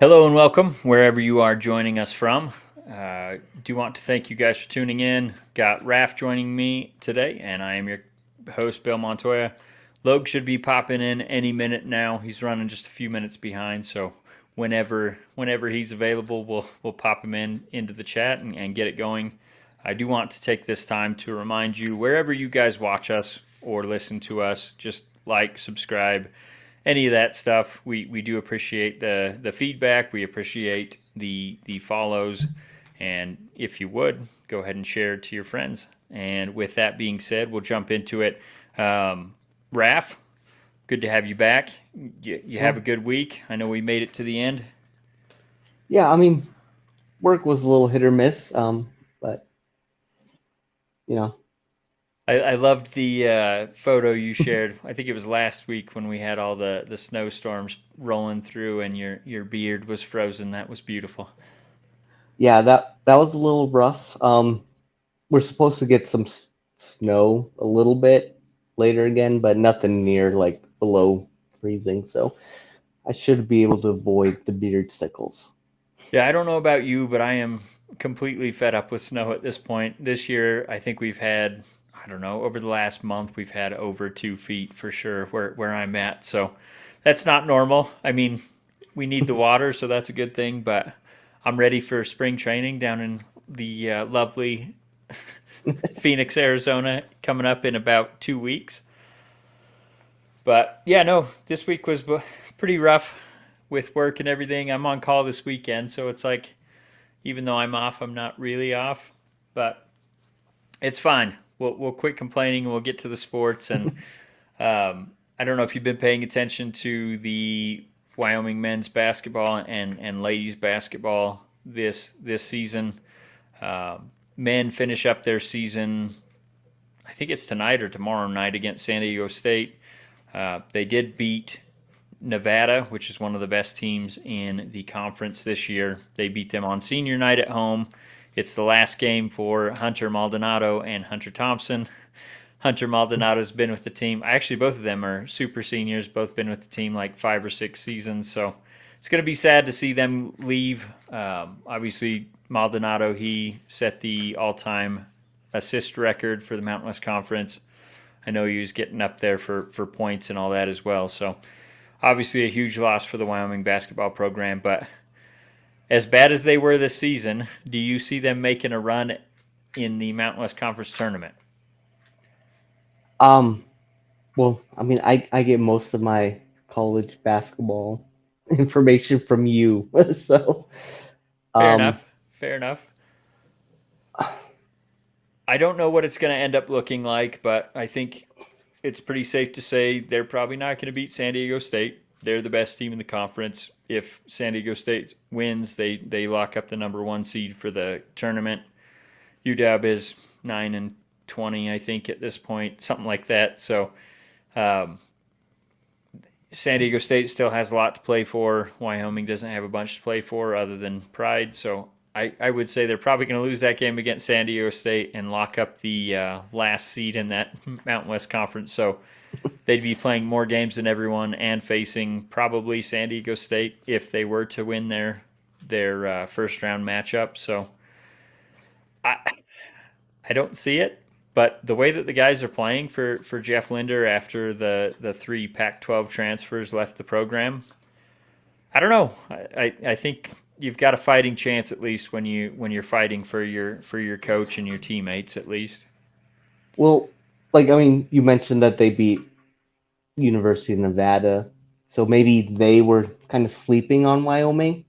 Hello and welcome wherever you are joining us from. Do want to thank you guys for tuning in. Got Raph joining me today, and I am your host, Bill Montoya. Loag should be popping in any minute now. He's running just a few minutes behind, so whenever he's available, we'll pop him into the chat and get it going. I do want to take this time to remind you, wherever you guys watch us or listen to us, just like, subscribe, any of that stuff. We do appreciate the feedback. We appreciate the follows, and if you would, go ahead and share it to your friends. And with that being said, we'll jump into it. Raph, good to have you back. You have a good week. I know we made it to the end. Yeah, I mean, work was a little hit or miss, but you know, I loved the photo you shared. I think it was last week when we had all the snowstorms rolling through and your beard was frozen. That was beautiful. yeah, that was a little rough. We're supposed to get some snow a little bit later again, but nothing near like below freezing. So I should be able to avoid the beard sickles. Yeah, I don't know about you, but I am completely fed up with snow at this point. This year, I think we've had, I don't know, over the last month, we've had over 2 feet for sure where I'm at. So that's not normal. I mean, we need the water, so that's a good thing, but I'm ready for spring training down in the lovely Phoenix, Arizona, coming up in about 2 weeks. But yeah, no, this week was pretty rough with work and everything. I'm on call this weekend, so it's like even though I'm off, I'm not really off, but it's fine. We'll quit complaining and we'll get to the sports. And I don't know if you've been paying attention to the Wyoming men's basketball and ladies basketball this season. Men finish up their season. I think it's tonight or tomorrow night against San Diego State. They did beat Nevada, which is one of the best teams in the conference this year. They beat them on senior night at home. It's the last game for Hunter Maldonado and Hunter Thompson. Hunter Maldonado's been with the team. Actually, both of them are super seniors, both been with the team like 5 or 6 seasons. So it's going to be sad to see them leave. Obviously, Maldonado, he set the all-time assist record for the Mountain West Conference. I know he was getting up there for points and all that as well. So obviously a huge loss for the Wyoming basketball program, but as bad as they were this season, do you see them making a run in the Mountain West Conference tournament? Um, well, I mean, I get most of my college basketball information from you, so Fair um, enough. Fair enough. I don't know what it's going to end up looking like, but I think it's pretty safe to say they're probably not going to beat San Diego State. They're the best team in the conference. If San Diego State wins, they lock up the number one seed for the tournament. UW is 9-20, I think, at this point, something like that. So um, San Diego State still has a lot to play for. Wyoming doesn't have a bunch to play for other than pride. So I would say they're probably going to lose that game against San Diego State and lock up the last seed in that Mountain West Conference. So they'd be playing more games than everyone and facing probably San Diego State if they were to win their first round matchup. So I I don't see it, but the way that the guys are playing for Jeff Linder after the three Pac-12 transfers left the program, I don't know. I think you've got a fighting chance at least when you're fighting for your coach and your teammates at least. well, like I mean, you mentioned that they beat University of Nevada, so maybe they were kind of sleeping on Wyoming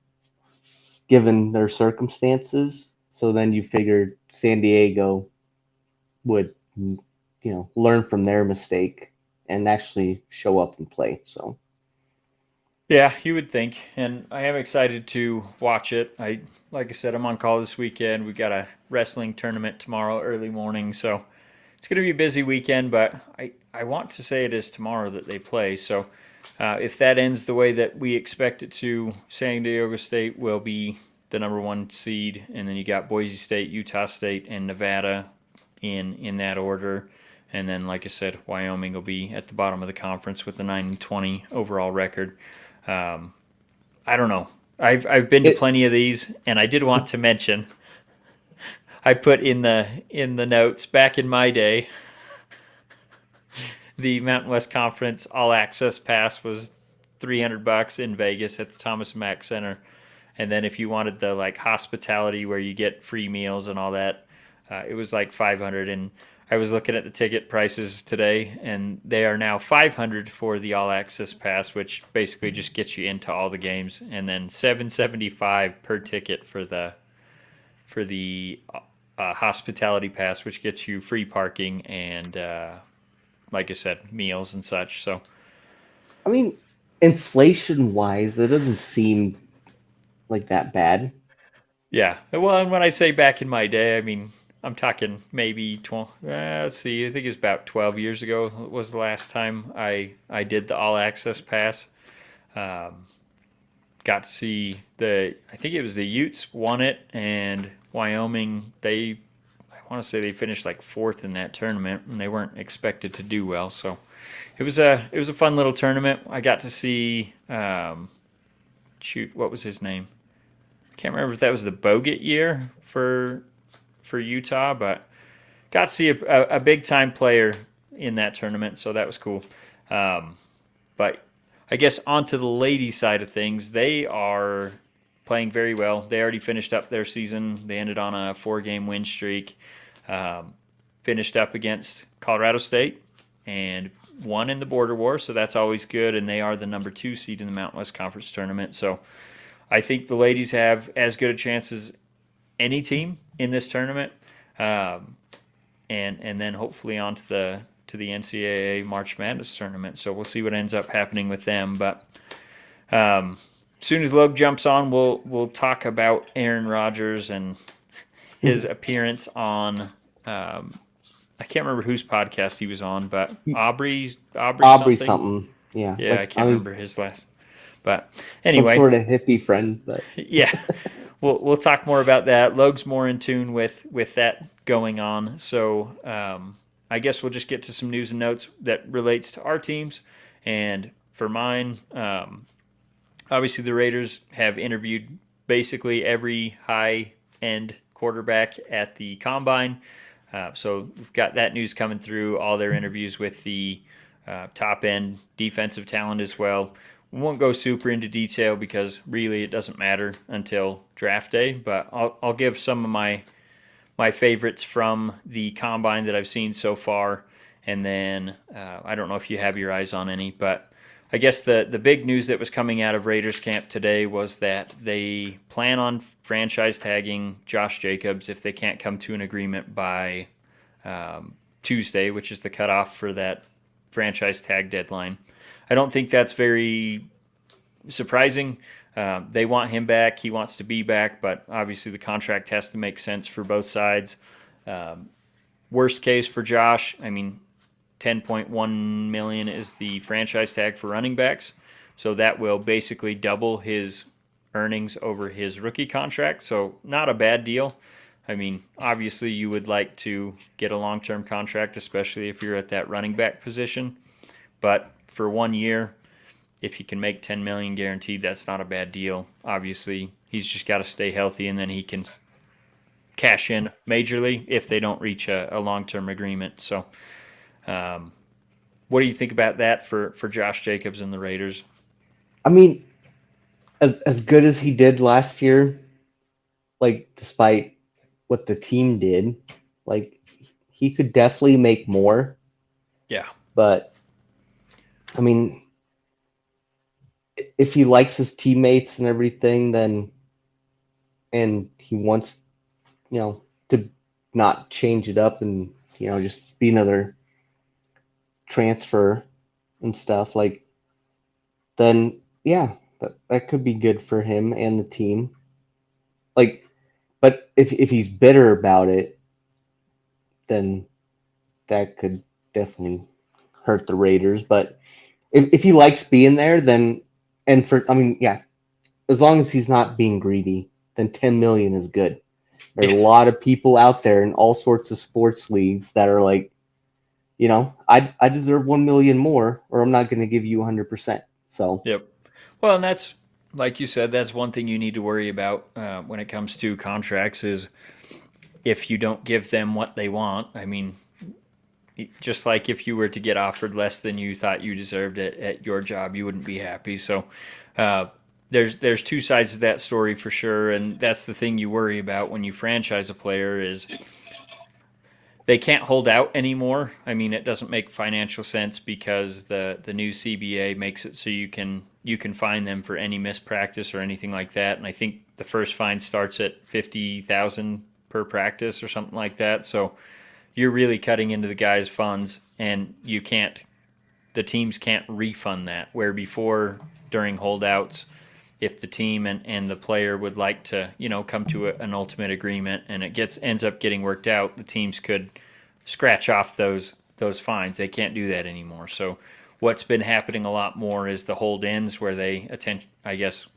given their circumstances. So then you figured San Diego would, learn from their mistake and actually show up and play. So Yeah, you would think, and I am excited to watch it. Like I said, I'm on call this weekend. We got a wrestling tournament tomorrow early morning, so it's going to be a busy weekend. But I want to say it is tomorrow that they play. So if that ends the way that we expect it to, San Diego State will be the number one seed, and then you got Boise State, Utah State, and Nevada in that order. And then, like I said, Wyoming will be at the bottom of the conference with a 9-20 overall record. Um, I don't know. I've been to It plenty of these, and I did want to mention I put in the notes back in my day, the Mountain West Conference All Access Pass was $300 in Vegas at the Thomas Mack Center, and then if you wanted the like hospitality where you get free meals and all that, it was like 500. And I was looking at the ticket prices today, and they are now 500 for the All Access Pass, which basically just gets you into all the games, and then 775 per ticket for the hospitality pass, which gets you free parking and like I said, meals and such. So I mean, inflation wise, it doesn't seem like that bad. yeah, well, and when I say back in my day, I mean I'm talking maybe 12. Let's see, I think it was about 12 years ago was the last time I did the all access pass. Um, got to see I think it was the Utes won it, and Wyoming, I want to say they finished like fourth in that tournament, and they weren't expected to do well. So it was a fun little tournament. I got to see shoot, what was his name? Can't remember if that was the Bogut year for Utah, but got to see a big time player in that tournament, so that was cool. But I guess onto the ladies' side of things, they are playing very well. They already finished up their season. They ended on a 4-game win streak. Finished up against Colorado State and won in the Border War, so that's always good. And they are the number 2 seed in the Mountain West Conference tournament. So I think the ladies have as good a chance as any team in this tournament, and then hopefully on to the NCAA March Madness tournament. So we'll see what ends up happening with them. But as soon as Loag jumps on, we'll talk about Aaron Rodgers and his appearance on. I can't remember whose podcast he was on, but Aubrey Something. Yeah. Yeah, like, I can't remember his last. But anyway, some sort of hippie friend. But yeah, we'll talk more about that. Loag's more in tune with that going on. So I guess we'll just get to some news and notes that relates to our teams. And for mine, obviously the Raiders have interviewed basically every high-end quarterback at the Combine. So we've got that news coming through, all their interviews with the top-end defensive talent as well. We won't go super into detail because really it doesn't matter until draft day, but I'll give some of my favorites from the Combine that I've seen so far, and then I don't know if you have your eyes on any, but I guess the big news that was coming out of Raiders camp today was that they plan on franchise tagging Josh Jacobs if they can't come to an agreement by Tuesday, which is the cutoff for that franchise tag deadline. I don't think that's very surprising. They want him back. He wants to be back, but obviously the contract has to make sense for both sides. Worst case for Josh, I mean, $10.1 million is the franchise tag for running backs, so that will basically double his earnings over his rookie contract. So not a bad deal. I mean, obviously you would like to get a long-term contract, especially if you're at that running back position. But for 1 year, if he can make $10 million guaranteed, that's not a bad deal. Obviously, he's just got to stay healthy, and then he can cash in majorly if they don't reach a long-term agreement. So what do you think about that for Josh Jacobs and the Raiders? I mean, as good as he did last year, like despite what the team did, like he could definitely make more. Yeah. But I mean, if he likes his teammates and everything, then and he wants, to not change it up and just be another transfer and stuff, like then yeah, that could be good for him and the team. Like, but if he's bitter about it, then that could definitely hurt the Raiders. But if he likes being there, then I mean, yeah, as long as he's not being greedy, then 10 million is good. There are a lot of people out there in all sorts of sports leagues that are like, I deserve 1 million more, or I'm not going to give you 100%. So Yep. Well, and like you said, that's one thing you need to worry about when it comes to contracts is if you don't give them what they want. I mean, just like if you were to get offered less than you thought you deserved at your job, you wouldn't be happy. So uh, there's two sides to that story for sure, and that's the thing you worry about when you franchise a player is they can't hold out anymore. I mean, it doesn't make financial sense because the new CBA makes it so you can fine them for any mispractice or anything like that. And I think the first fine starts at 50,000 per practice or something like that. So you're really cutting into the guy's funds, and the teams can't refund that. Where before, during holdouts, if the team and the player would like to, come to an ultimate agreement and it ends up getting worked out, the teams could scratch off those fines. They can't do that anymore. So what's been happening a lot more is the hold ins where they I guess,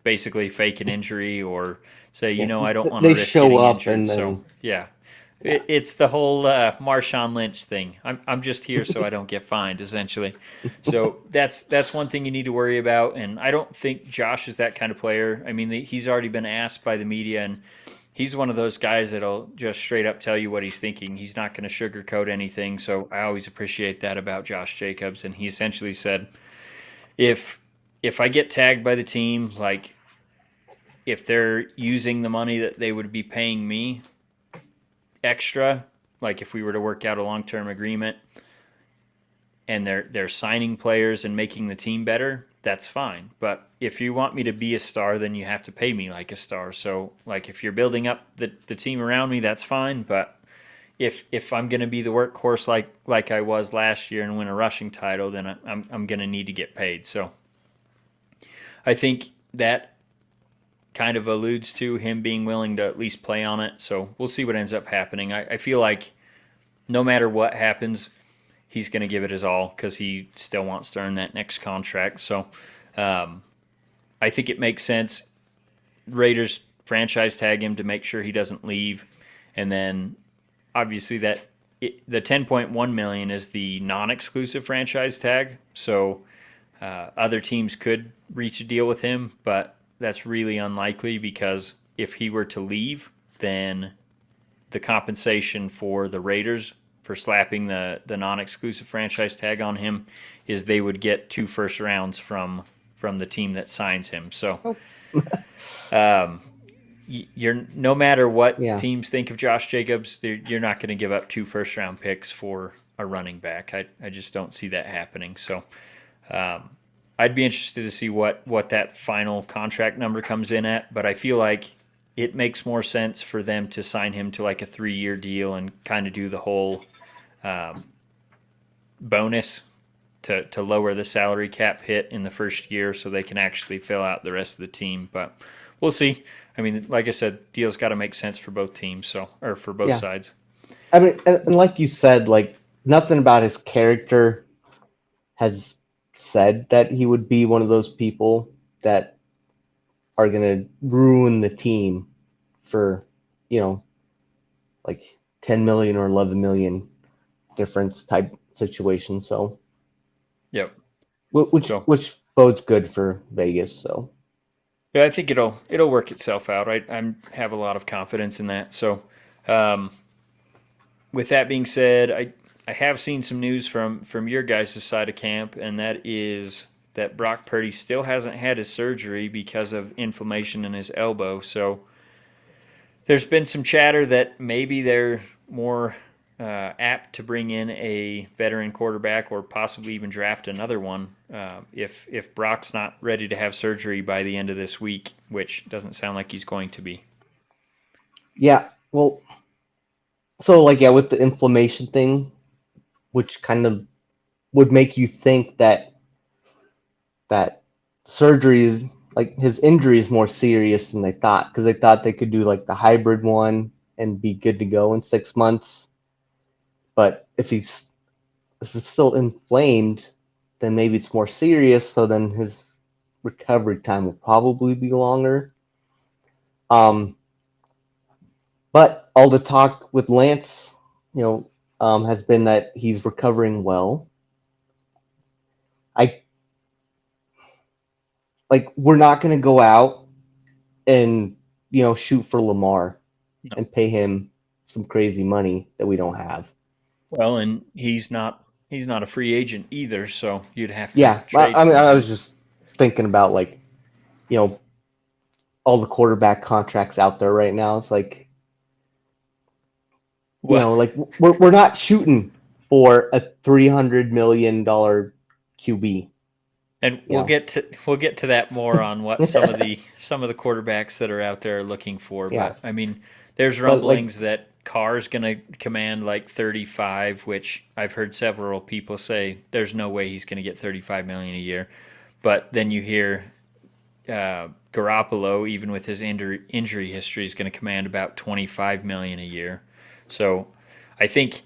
basically fake an injury or say, Yeah. I don't want to They risk show getting up injured. and So then yeah, yeah, it's the whole Marshawn Lynch thing. I'm just here so I don't get fined, essentially. So that's one thing you need to worry about. And I don't think Josh is that kind of player. I mean, he's already been asked by the media, and he's one of those guys that'll just straight up tell you what he's thinking. He's not going to sugarcoat anything. So I always appreciate that about Josh Jacobs. And he essentially said, if if I get tagged by the team, like if they're using the money that they would be paying me extra, like if we were to work out a long term agreement and they're signing players and making the team better, that's fine. But if you want me to be a star, then you have to pay me like a star. So like if you're building up the team around me, that's fine. But if I'm going to be the workhorse like I was last year and win a rushing title, then I'm going to need to get paid. So I think that kind of alludes to him being willing to at least play on it. So we'll see what ends up happening. I feel like no matter what happens, he's going to give it his all because he still wants to earn that next contract. So um, I think it makes sense. Raiders franchise tag him to make sure he doesn't leave, and then obviously the 10.1 million is the non-exclusive franchise tag. So other teams could reach a deal with him, but that's really unlikely because if he were to leave, then the compensation for the Raiders for slapping the non-exclusive franchise tag on him is they would get 2 first rounds from the team that signs him. So oh, um, you're no matter what yeah, teams think of Josh Jacobs, you're not going to give up 2 first round picks for a running back. I just don't see that happening. So um, I'd be interested to see what that final contract number comes in at, but I feel like it makes more sense for them to sign him to like a 3-year deal and kind of do the whole um, bonus to lower the salary cap hit in the first year so they can actually fill out the rest of the team. But we'll see. I mean, like I said, deals got to make sense for both teams, or for both yeah. sides. I mean, and like you said, like nothing about his character has said that he would be one of those people that are going to ruin the team for, you know, like 10 million or 11 million difference type situation. So, Yep. So which bodes good for Vegas. So, yeah, I think it'll work itself out. I have a lot of confidence in that. So um, with that being said, I have seen some news from your guys' side of camp, and that is that Brock Purdy still hasn't had his surgery because of inflammation in his elbow. So there's been some chatter that maybe they're more apt to bring in a veteran quarterback or possibly even draft another one if Brock's not ready to have surgery by the end of this week, which doesn't sound like he's going to be. yeah, well, so like, yeah, with the inflammation thing, which kind of would make you think that surgery is like his injury is more serious than they thought because they thought they could do like the hybrid one and be good to go in 6 months. But if it's still inflamed, then maybe it's more serious. So then his recovery time will probably be longer. Um, but all the talk with Lance, you know, has been that he's recovering well. I like we're not going to go out and shoot for Lamar No. and pay him some crazy money that we don't have. Well, and he's not a free agent either, so you'd have to Yeah, trade I mean, for I him. was just thinking about like all the quarterback contracts out there right now. It's like Well, like we're not shooting for a $300 million QB. and we'll Yeah. get to that more on what some of the quarterbacks that are out there are looking for. Yeah. But I mean, there's But like, rumblings that Carr's going to command like 35, which I've heard several people say there's no way he's going to get 35 million a year. But then you hear Garoppolo, even with his injury history, is going to command about 25 million a year. So I think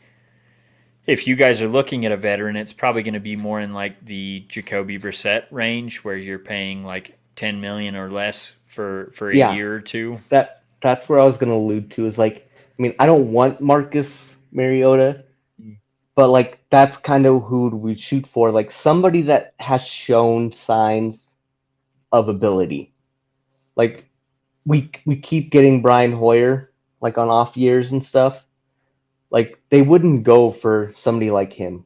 if you guys are looking at a veteran, it's probably going to be more in like the Jacoby Brissett range, where you're paying like 10 million or less for a yeah, year or two. that's where I was going to allude to is like, I mean, I don't want Marcus Mariota, but like that's kind of who we shoot for, like somebody that has shown signs of ability. Like we keep getting Brian Hoyer like on off years and stuff. Like they wouldn't go for somebody like him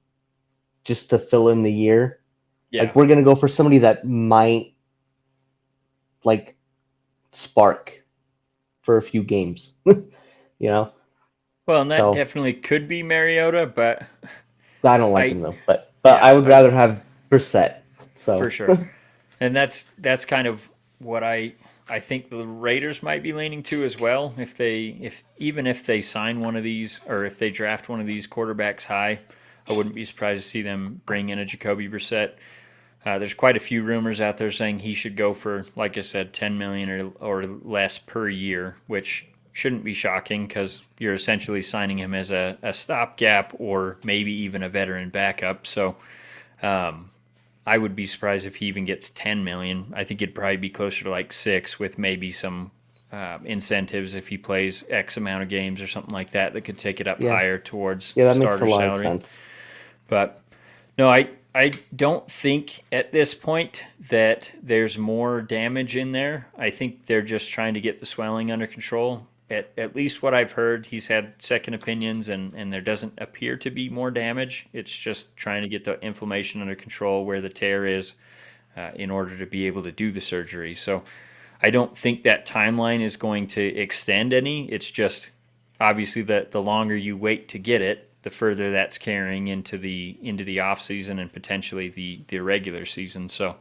just to fill in the year. Yeah. Like we're gonna go for somebody that might like spark for a few games. Well, and that So definitely could be Mariota, but I don't like I him though. But yeah, I would rather have Brissett. So for sure. And that's kind of what I think the Raiders might be leaning to as well. Even if they sign one of these or if they draft one of these quarterbacks high, I wouldn't be surprised to see them bring in a Jacoby Brissett. There's quite a few rumors out there saying he should go for, like I said, 10 million or less per year, which shouldn't be shocking because you're essentially signing him as a stopgap or maybe even a veteran backup. So I would be surprised if he even gets 10 million. I think it'd probably be closer to like 6 with maybe some incentives if he plays X amount of games or something like that could take it up yeah, higher towards that makes a starter lot salary. of sense. But no, I don't think at this point that there's more damage in there. I think they're just trying to get the swelling under control. At least what I've heard, he's had second opinions and there doesn't appear to be more damage. It's just trying to get the inflammation under control where the tear is in order to be able to do the surgery. So I don't think that timeline is going to extend any. It's just obviously that the longer you wait to get it, the further that's carrying into the off season and potentially the regular season. So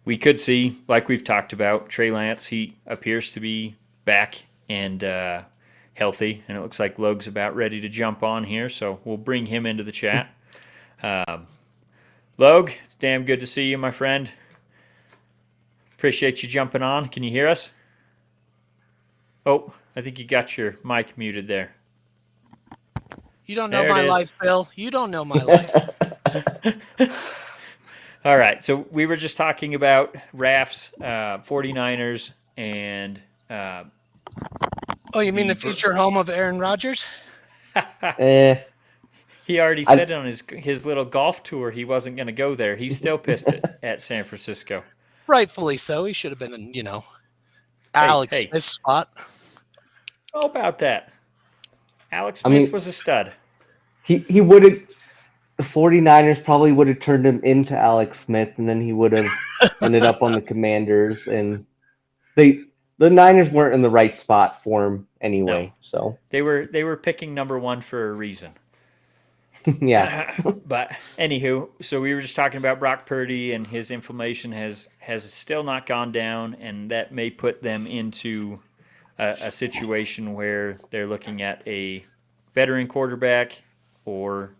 we could see, like we've talked about, Trey Lance. He appears to be back and healthy, and it looks like Loag's about ready to jump on here. So we'll bring him into the chat. Loag, it's damn good to see you, my friend. Appreciate you jumping on. Can you hear us? Oh, I think you got your mic muted there. You don't know my life, Bill. You don't know my life. All right. So we were just talking about Raph's 49ers and. Oh, you mean the future home of Aaron Rodgers? He already said on his little golf tour he wasn't going to go there. He's still pissed at San Francisco. Rightfully so. He should have been in, Alex Smith's spot. How about that? Alex Smith was a stud. He would have. The 49ers probably would have turned him into Alex Smith, and then he would have ended up on the Commanders. And the Niners weren't in the right spot for him anyway. No. So they were picking number 1 for a reason. Yeah. But anywho, so we were just talking about Brock Purdy, and his inflammation has still not gone down, and that may put them into a situation where they're looking at a veteran quarterback, or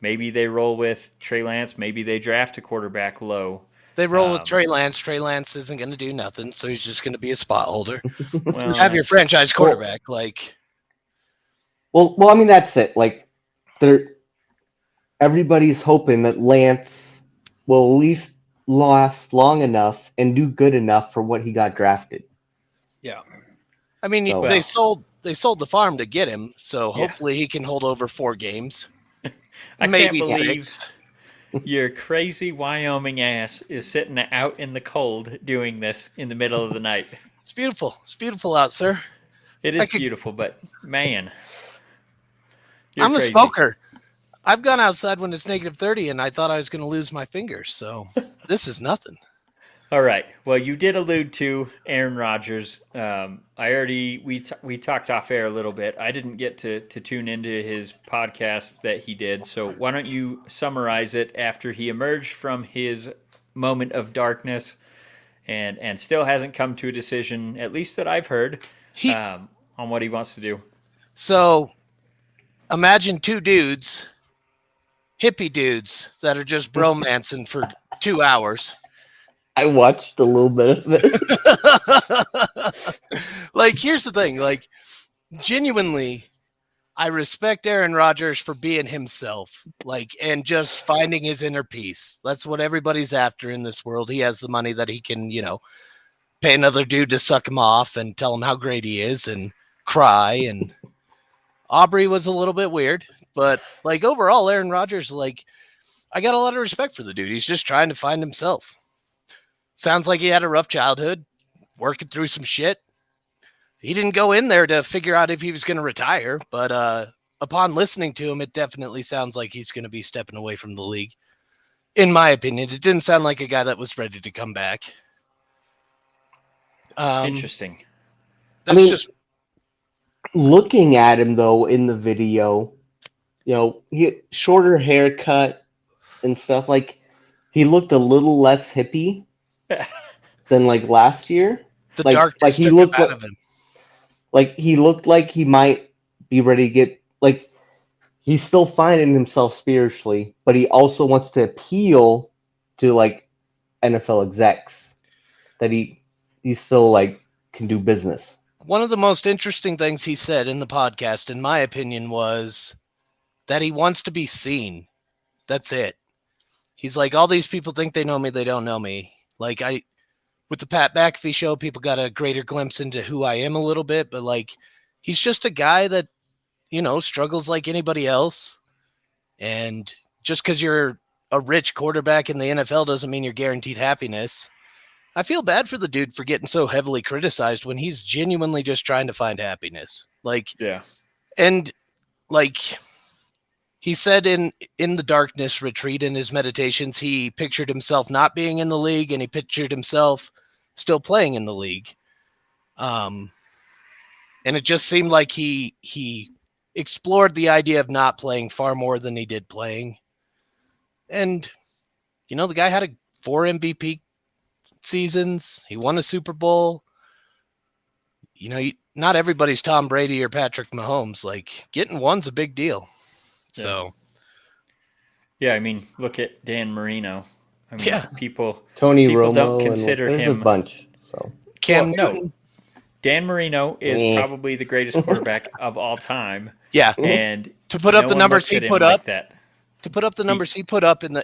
maybe they roll with Trey Lance. Maybe they draft a quarterback low. They roll with Trey Lance. Trey Lance isn't going to do nothing, so he's just going to be a spot holder. Well, have your franchise quarterback. Well, I mean, that's it. Like, everybody's hoping that Lance will at least last long enough and do good enough for what he got drafted. Yeah. I mean, they sold the farm to get him, so hopefully he can hold over 4 games. Maybe 6. your crazy Wyoming ass is sitting out in the cold doing this in the middle of the night. It's beautiful. It's beautiful out, sir. It I is could, beautiful, but man, you're I'm a crazy. smoker. I've gone outside when it's -30 and I thought I was going to lose my fingers. So this is nothing. All right. Well, you did allude to Aaron Rodgers. We talked off air a little bit. I didn't get to tune into his podcast that he did. So why don't you summarize it after he emerged from his moment of darkness and still hasn't come to a decision, at least that I've heard, on what he wants to do. So imagine two dudes, hippie dudes, that are just bromancing for 2 hours. I watched a little bit of it. Like, here's the thing. Like, genuinely, I respect Aaron Rodgers for being himself, like, and just finding his inner peace. That's what everybody's after in this world. He has the money that he can, pay another dude to suck him off and tell him how great he is and cry. And Aubrey was a little bit weird, but like overall, Aaron Rodgers, like, I got a lot of respect for the dude. He's just trying to find himself. Sounds like he had a rough childhood, working through some shit. He didn't go in there to figure out if he was going to retire, but upon listening to him, it definitely sounds like he's going to be stepping away from the league. In my opinion, it didn't sound like a guy that was ready to come back. Interesting. That's just looking at him though in the video. He had shorter haircut and stuff. Like he looked a little less hippie than like last year. the like darkness he took looked him out like, of him. like he looked like he might be ready to get like he's still finding himself spiritually, but he also wants to appeal to like NFL execs that he still like can do business. One of the most interesting things he said in the podcast, in my opinion, was that he wants to be seen. That's it. He's like, all these people think they know me, they don't know me. Like with the Pat McAfee show, people got a greater glimpse into who I am a little bit, but like, he's just a guy that, struggles like anybody else. And just because you're a rich quarterback in the NFL doesn't mean you're guaranteed happiness. I feel bad for the dude for getting so heavily criticized when he's genuinely just trying to find happiness. Like, Yeah. And like he said in the darkness retreat in his meditations, he pictured himself not being in the league and he pictured himself still playing in the league. And it just seemed like he explored the idea of not playing far more than he did playing. And, the guy had 4 MVP seasons. He won a Super Bowl. Not everybody's Tom Brady or Patrick Mahomes. Like, getting one's a big deal. Yeah. So, yeah, I mean, look at Dan Marino. I mean, Yeah. Tony people Romo don't consider and there's him a bunch. So Cam Well, no. Newton. Dan Marino is Eh. probably the greatest quarterback of all time, Yeah. and To put up no the one numbers looks he at him put like up, that.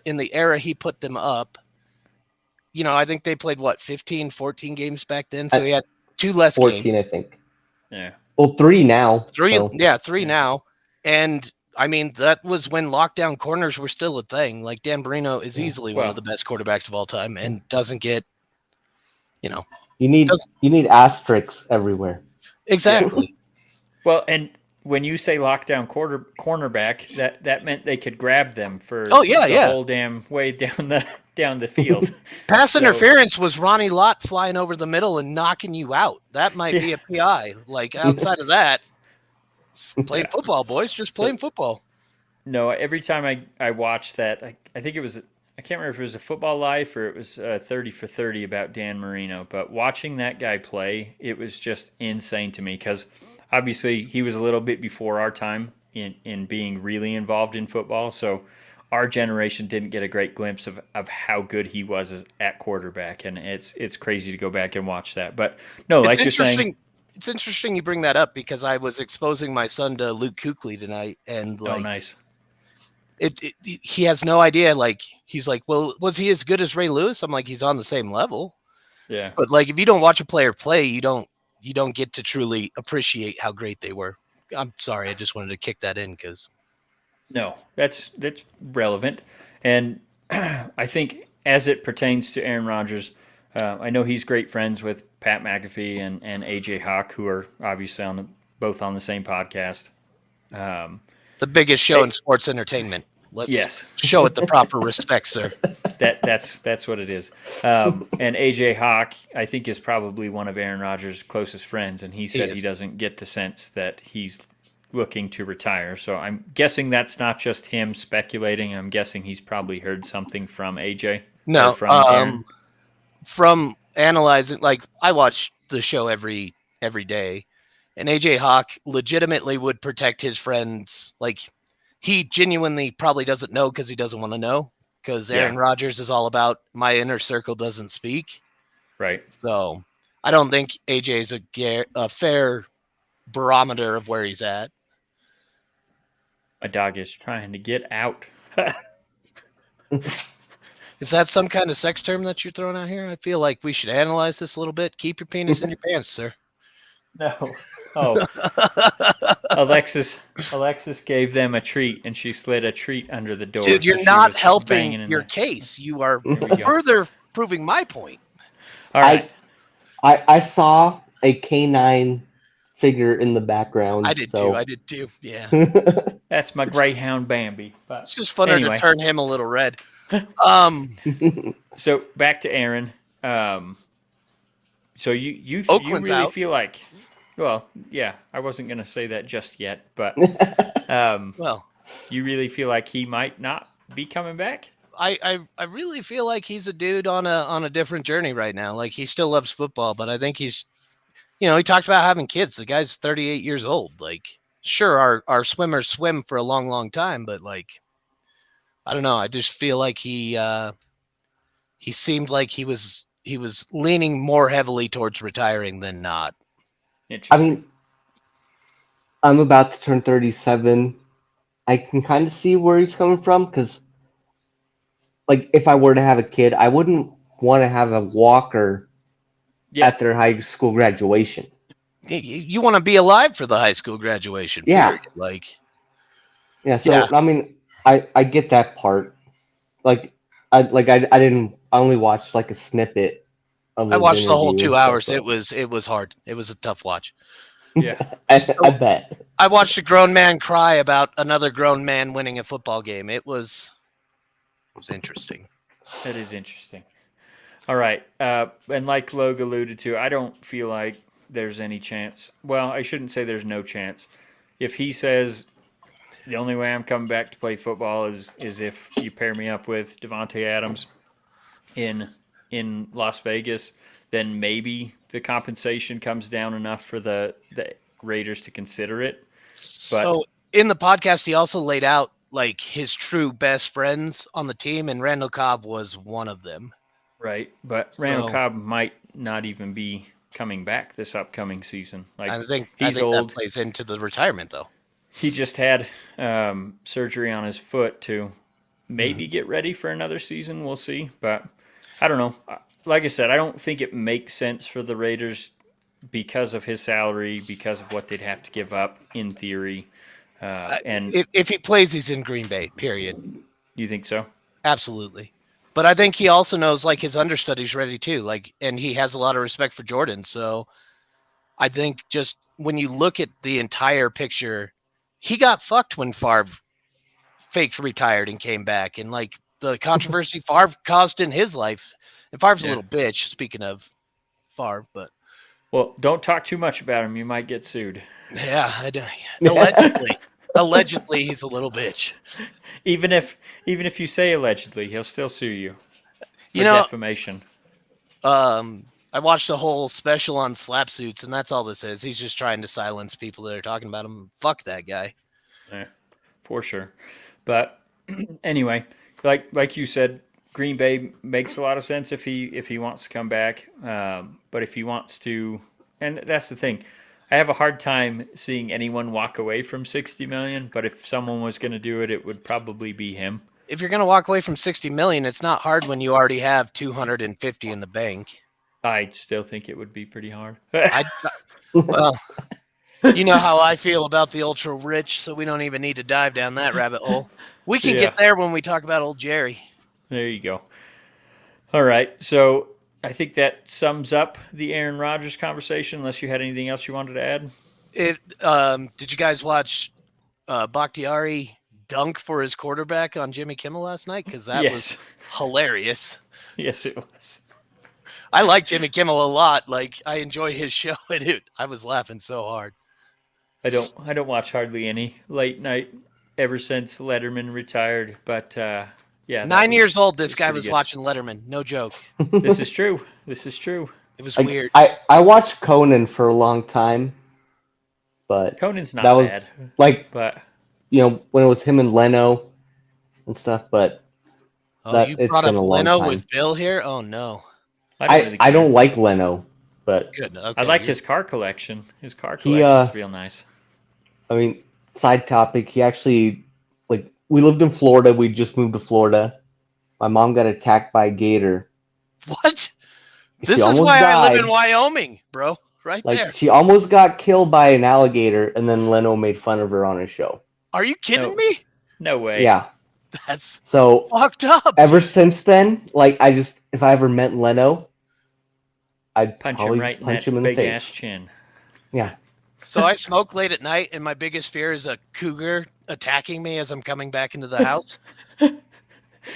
in the era he put them up, I think they played 15, 14 games back then. So he had 2 less 14, games. I think. Yeah. Well, 3 now. 3, so. yeah, 3 Yeah. now. And I mean, that was when lockdown corners were still a thing. Like Dan Marino is easily one of the best quarterbacks of all time and doesn't get, You need asterisks everywhere. Exactly. Well, and when you say lockdown cornerback, that meant they could grab them for the whole damn way down the field. Pass interference was Ronnie Lott flying over the middle and knocking you out. That might be a PI. Like outside of that, playing football, boys, just playing football. No, every time I watched that, I think it was, I can't remember if it was a Football Life or it was 30 for 30 about Dan Marino, but watching that guy play, it was just insane to me because obviously he was a little bit before our time in being really involved in football. So our generation didn't get a great glimpse of how good he was at quarterback. And it's crazy to go back and watch that. But no, like you're saying. It's interesting you bring that up because I was exposing my son to Luke Kuechly tonight. And like, nice. He has no idea. Like, he's like, well, was he as good as Ray Lewis? I'm like, he's on the same level. Yeah. But like, if you don't watch a player play, you don't get to truly appreciate how great they were. I'm sorry. I just wanted to kick that in because. No, that's relevant. And I think as it pertains to Aaron Rodgers, I know he's great friends with Pat McAfee and AJ Hawk, who are obviously both on the same podcast. The biggest show in sports entertainment. Let's Yes. show it the proper respect, sir. That's what it is. And AJ Hawk, I think, is probably one of Aaron Rodgers' closest friends, and he said he doesn't get the sense that he's looking to retire. So I'm guessing that's not just him speculating. I'm guessing he's probably heard something from AJ. No, from from analyzing, like I watch the show every day, and AJ Hawk legitimately would protect his friends. Like he genuinely probably doesn't know because he doesn't want to know. Because Aaron Rodgers is all about my inner circle doesn't speak. Right. So I don't think AJ is a fair barometer of where he's at. My dog is trying to get out. Is that some kind of sex term that you're throwing out here? I feel like we should analyze this a little bit. Keep your penis in your pants, sir. No. Oh. Alexis gave them a treat, and she slid a treat under the door. Dude, you're so not helping your there. case. You are further proving my point. All right. I saw a canine figure in the background. I did too. Yeah. That's my Greyhound Bambi. But it's just funner to turn him a little red. So back to Aaron. So you really out. feel like, well, yeah, I wasn't going to say that just yet, but well, you really feel like he might not be coming back? I really feel like he's a dude on a different journey right now. Like he still loves football, but I think he's, he talked about having kids. The guy's 38 years old. Like, sure, our swimmers swim for a long, long time, but like, I don't know. I just feel like he seemed like he was leaning more heavily towards retiring than not. I mean, I'm about to turn 37. I can kind of see where he's coming from because, like, if I were to have a kid, I wouldn't want to have a walker at their high school graduation. You want to be alive for the high school graduation. Yeah. Period. Like, I mean, I get that part. I only watched like a snippet of I watched the whole interview 2 and hours. stuff, It was hard. It was a tough watch. Yeah. I bet. I watched a grown man cry about another grown man winning a football game. It was interesting. That is interesting. All right. And like Loag alluded to, I don't feel like there's any chance. Well, I shouldn't say there's no chance. If he says the only way I'm coming back to play football is if you pair me up with Devontae Adams in Las Vegas, then maybe the compensation comes down enough for the Raiders to consider it. So in the podcast, he also laid out like his true best friends on the team, and Randall Cobb was one of them. Right, but Randall Cobb might not even be coming back this upcoming season. Like, I think old. That plays into the retirement, though. He just had surgery on his foot to maybe get ready for another season. We'll see, but I don't know. Like I said, I don't think it makes sense for the Raiders because of his salary, because of what they'd have to give up in theory. And if he plays, he's in Green Bay, period. You think so? Absolutely. But I think he also knows like his understudy's ready too. Like, and he has a lot of respect for Jordan. So I think just when you look at the entire picture, he got fucked when Favre faked retired and came back. And like the controversy Favre caused in his life. And Favre's a little bitch, speaking of Favre, but. Well, don't talk too much about him. You might get sued. Yeah, allegedly. Allegedly, he's a little bitch. Even if you say allegedly, he'll still sue you for defamation. I watched a whole special on slap suits, and that's all this is. He's just trying to silence people that are talking about him. Fuck that guy. Yeah, for sure. But anyway, like you said, Green Bay makes a lot of sense if he wants to come back. But if he wants to, and that's the thing, I have a hard time seeing anyone walk away from $60 million. But if someone was going to do it, it would probably be him. If you're going to walk away from $60 million, it's not hard when you already have $250 in the bank. I still think it would be pretty hard. Well, you know how I feel about the ultra rich, so we don't even need to dive down that rabbit hole. We can get there when we talk about old Jerry. There you go. All right. So I think that sums up the Aaron Rodgers conversation, unless you had anything else you wanted to add. Did you guys watch Bakhtiari dunk for his quarterback on Jimmy Kimmel last night? Because that was hilarious. Yes, it was. I like Jimmy Kimmel a lot. Like, I enjoy his show. Dude, I was laughing so hard. I don't watch hardly any late night ever since Letterman retired. But yeah, 9 years old, this guy pretty was good. watching Letterman. No joke. This is true. This is true. It was Like, weird. I watched Conan for a long time, but Conan's not that was bad. like, But you know, when it was him and Leno and stuff. But Oh, that- you it's brought up been a long Leno time. with Bill here? Oh, no. I don't like Leno, but Good. Okay, I like you're- his car collection. His car He, collection's real nice. I mean, side topic. He actually, like, we lived in Florida. We just moved to Florida. My mom got attacked by a gator. What? She This is almost why I live died. in Wyoming, bro. Right Like, there. she almost got killed by an alligator, and then Leno made fun of her on his show. Are you kidding No. me? No way. Yeah. That's So fucked up. ever since then, like, if I ever met Leno, I'd Punch probably him right just in punch that him in the big face. ass chin. Yeah. So I smoke late at night, and my biggest fear is a cougar attacking me as I'm coming back into the house.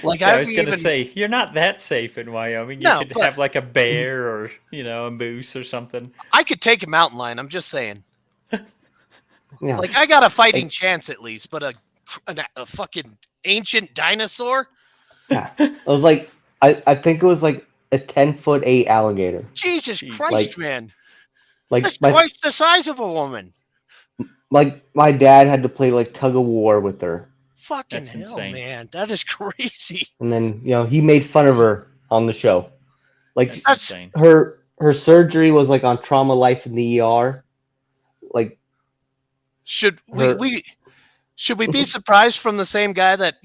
Like, Yeah, I I'd was be gonna even. say you're not that safe in Wyoming. You No, could but- have like a bear or a moose or something. I could take a mountain lion. I'm just saying. Yeah. Like, I got a fighting chance at least, but a fucking ancient dinosaur? Yeah. It was like, I think it was like a 10'8" alligator. Jesus Jeez. Christ, Like- man. Like That's my twice the size of a woman. my dad had to play like tug of war with her, Fucking That's hell, insane. man. That is crazy. and then he made fun of her on the show. Like That's That's- insane. her surgery was like on Trauma Life in the ER. Like Should Her- we be surprised from the same guy that,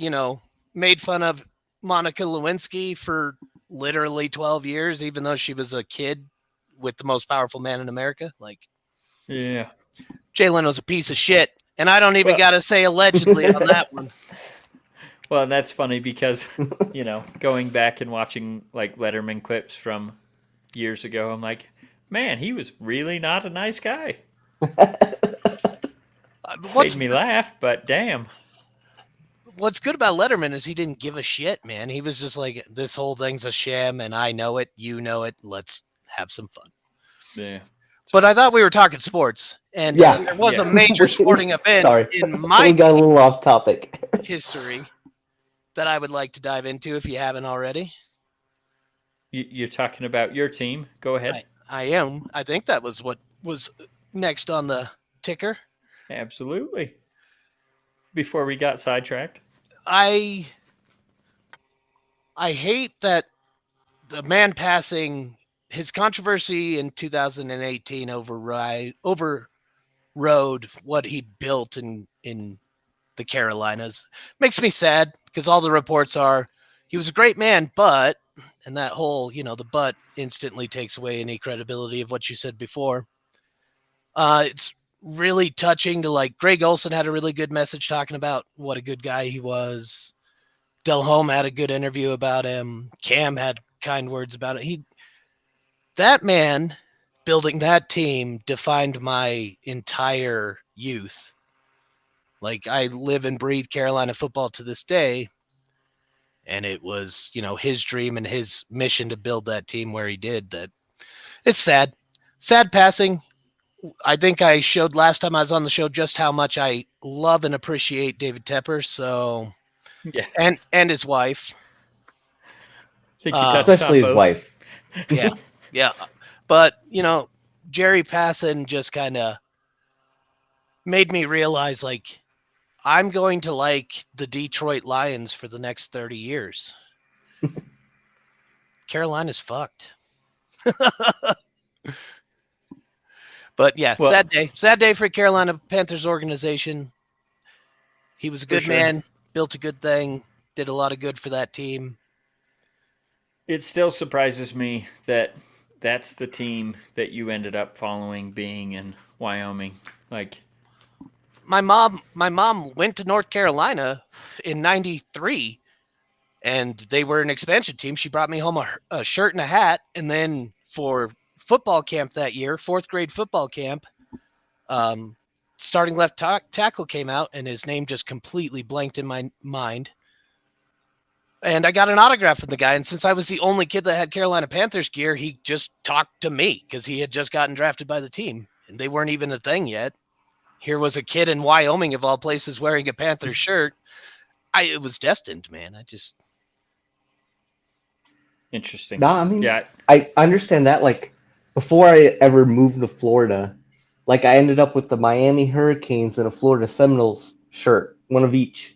made fun of Monica Lewinsky for literally 12 years, even though she was a kid with the most powerful man in America? Like, Yeah. Jay Leno's a piece of shit. And I don't even Well- got to say allegedly on that one. Well, and that's funny because, going back and watching like Letterman clips from years ago, I'm like, man, he was really not a nice guy. What's Made me laugh, but damn. What's good about Letterman is he didn't give a shit, man. He was just like, this whole thing's a sham, and I know it, you know it. Let's have some fun. Yeah. But I thought we were talking sports, and Yeah. there was a Yeah. major sporting event Sorry. in we my got a little off topic. history that I would like to dive into if you haven't already. You're talking about your team. Go ahead. I am. I think that was what was next on the ticker. Absolutely. Before we got sidetracked. I hate that the man passing, his controversy in 2018 overrode what he built in the Carolinas. Makes me sad because all the reports are he was a great man, but, and that whole, the but instantly takes away any credibility of what you said before. It's really touching to, like, Greg Olson had a really good message talking about what a good guy he was. Del Home had a good interview about him. Cam had kind words about it. That man building that team defined my entire youth. Like, I live and breathe Carolina football to this day. And it was, his dream and his mission to build that team where he did that. It's sad. Sad passing. I think I showed last time I was on the show just how much I love and appreciate David Tepper. So, Yeah. and his wife. I think you touched Especially on his both. wife. Yeah. But, Jerry passing just kind of made me realize, like, I'm going to like the Detroit Lions for the next 30 years. Carolina's fucked. But yeah, Well- sad day for Carolina Panthers organization. He was a good sure. man, built a good thing, did a lot of good for that team. It still surprises me that that's the team that you ended up following being in Wyoming. Like, My mom went to North Carolina in 93 and they were an expansion team. She brought me home a shirt and a hat, and then for football camp that year, 4th grade football camp, starting left tackle came out, and his name just completely blanked in my mind. And I got an autograph from the guy, and since I was the only kid that had Carolina Panthers gear, he just talked to me because he had just gotten drafted by the team, and they weren't even a thing yet. Here was a kid in Wyoming, of all places, wearing a Panthers shirt. It was destined, man. Interesting. No, I mean, Yeah. I understand that. Like, before I ever moved to Florida, like, I ended up with the Miami Hurricanes and a Florida Seminoles shirt, one of each.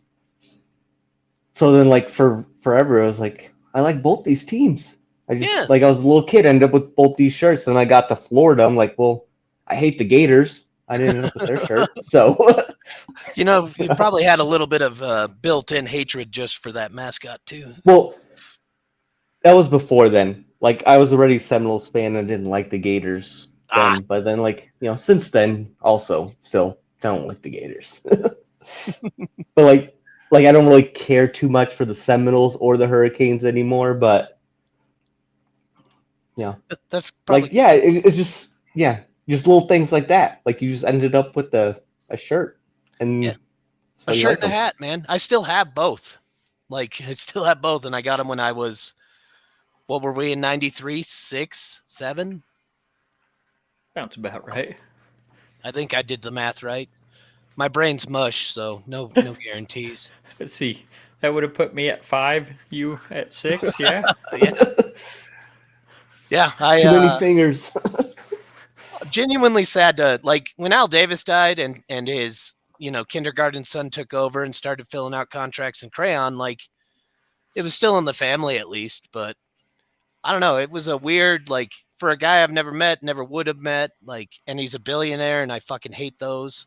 So then, like, for forever, I was like, I like both these teams. I Yeah. was a little kid, ended up with both these shirts. Then I got to Florida. I'm like, well, I hate the Gators. I didn't end up with their shirt. So, You probably had a little bit of built-in hatred just for that mascot too. well, that was before then. Like, I was already a Seminoles fan and didn't like the Gators then. But then, like, since then, also, still don't like the Gators. But, like I don't really care too much for the Seminoles or the Hurricanes anymore. But, That's probably like, yeah, it's just, just little things like that. Like, you just ended up with a shirt. And Yeah. so a you shirt like and a them. hat, man. I still have both. Like, I still have both, and I got them when I was, what were we in, 93, 6, 7? Sounds about right. I think I did the math right. My brain's mush, so no guarantees. Let's see. That would have put me at 5, you at 6, yeah? Yeah, Too many fingers. genuinely sad to, like, when Al Davis died and his kindergarten son took over and started filling out contracts in crayon, like, it was still in the family at least, but I don't know, it was a weird, like, for a guy I've never met, never would have met, like, and he's a billionaire and I fucking hate those.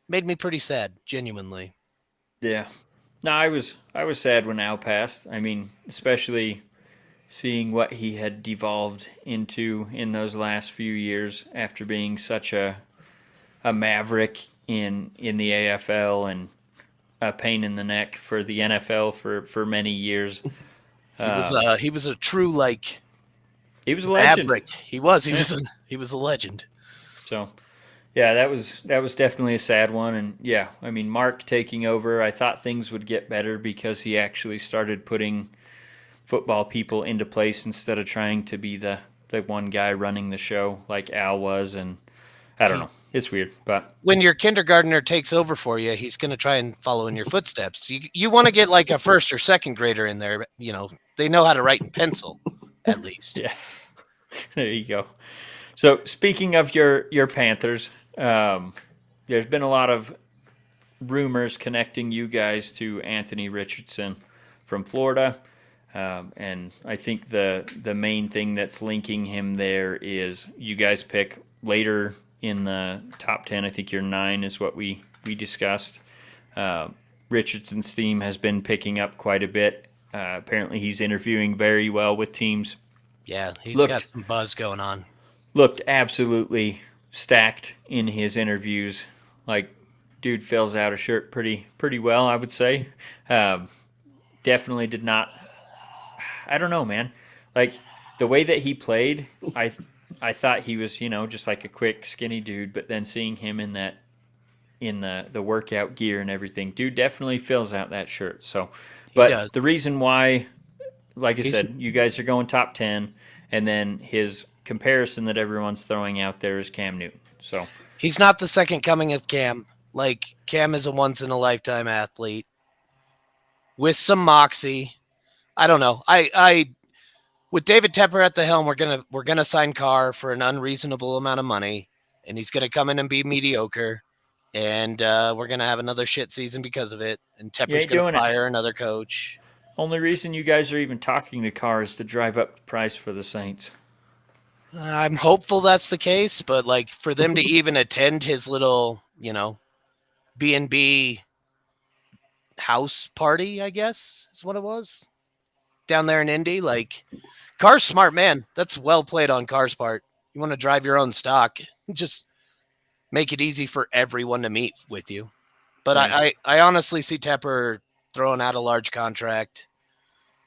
Made me pretty sad, genuinely. Yeah. No, I was sad when Al passed. I mean, especially seeing what he had devolved into in those last few years after being such a maverick in the AFL and a pain in the neck for the NFL for many years. He was a true, like, he was a legend. maverick. He was a legend. So, yeah, that was definitely a sad one. And yeah, I mean, Mark taking over, I thought things would get better because he actually started putting football people into place instead of trying to be the one guy running the show like Al was. And I don't know. It's weird, but when your kindergartner takes over for you, he's going to try and follow in your footsteps. You want to get like a first or second grader in there. They know how to write in pencil, at least. Yeah, there you go. So speaking of your Panthers, there's been a lot of rumors connecting you guys to Anthony Richardson from Florida. And I think the main thing that's linking him there is you guys pick later in the top 10. I think your 9 is what we discussed. Richardson's team has been picking up quite a bit. Apparently he's interviewing very well with teams. Yeah, he's got some buzz going on. Looked absolutely stacked in his interviews. Like, dude fills out a shirt pretty well, I would say. Definitely did not. I don't know, man. Like, the way that he played, I thought he was, just like a quick, skinny dude. But then seeing him in the workout gear and everything, dude definitely fills out that shirt. So, but the reason why, like I said, you guys are going top 10, and then his comparison that everyone's throwing out there is Cam Newton. So he's not the second coming of Cam. Like, Cam is a once in a lifetime athlete with some moxie. I don't know. I with David Tepper at the helm, we're gonna sign Carr for an unreasonable amount of money, and he's gonna come in and be mediocre, and we're gonna have another shit season because of it. And Tepper's gonna fire another coach. Only reason you guys are even talking to Carr is to drive up the price for the Saints. I'm hopeful that's the case, but like for them to even attend his little, B&B house party, I guess is what it was, down there in Indy. Like, Carr's smart, man. That's well played on Carr's part. You want to drive your own stock, just make it easy for everyone to meet with you. But right. I honestly see Tepper throwing out a large contract,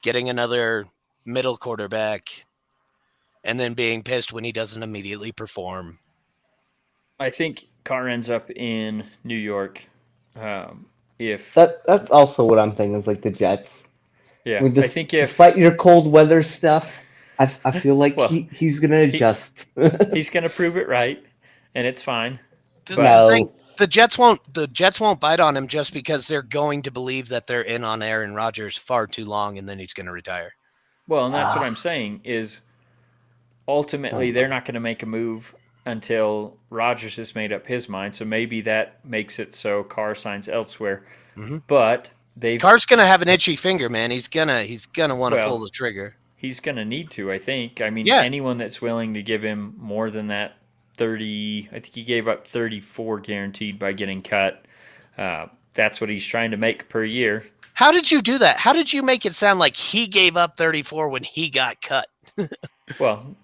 getting another middle quarterback, and then being pissed when he doesn't immediately perform. I think Carr ends up in New York. If That's also what I'm thinking is like the Jets. yeah, I mean, I think if despite your cold weather stuff, I feel like well, he's gonna adjust. he's going to prove it right, and it's fine. The, But the thing, No, the Jets won't bite on him just because they're going to believe that they're in on Aaron Rodgers far too long, and then he's going to retire. well, and that's what Ah. I'm saying is ultimately they're not going to make a move until Rodgers has made up his mind. So maybe that makes it so Carr signs elsewhere. Mm-hmm. But they've Carr's going to have an itchy finger, man. He's gonna want to well, pull the trigger. he's going to need to, I think. I mean, Yeah. anyone that's willing to give him more than that 30, I think he gave up 34 guaranteed by getting cut. That's what he's trying to make per year. How did you do that? How did you make it sound like he gave up 34 when he got cut? Well,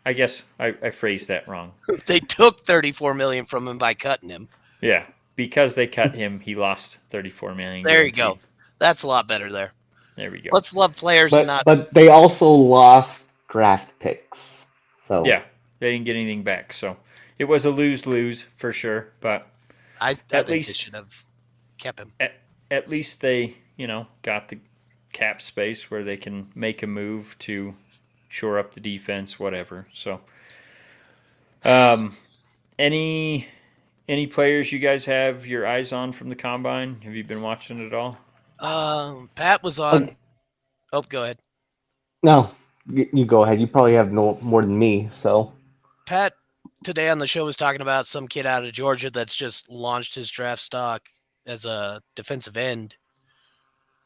I guess I phrased that wrong. They took 34 million from him by cutting him. Yeah, because they cut him, he lost 34 million. There guaranteed. you go. That's a lot better there. There we go. Let's love players and not. but they also lost draft picks. So Yeah, they didn't get anything back, so it was a lose-lose for sure. But I think least- they should have kept him. at least they, got the cap space where they can make a move to shore up the defense, whatever. So, any players you guys have your eyes on from the combine? Have you been watching it all? Pat was on. Okay. Oh, go ahead. no, you go ahead. You probably have no more than me. So Pat today on the show was talking about some kid out of Georgia that's just launched his draft stock as a defensive end.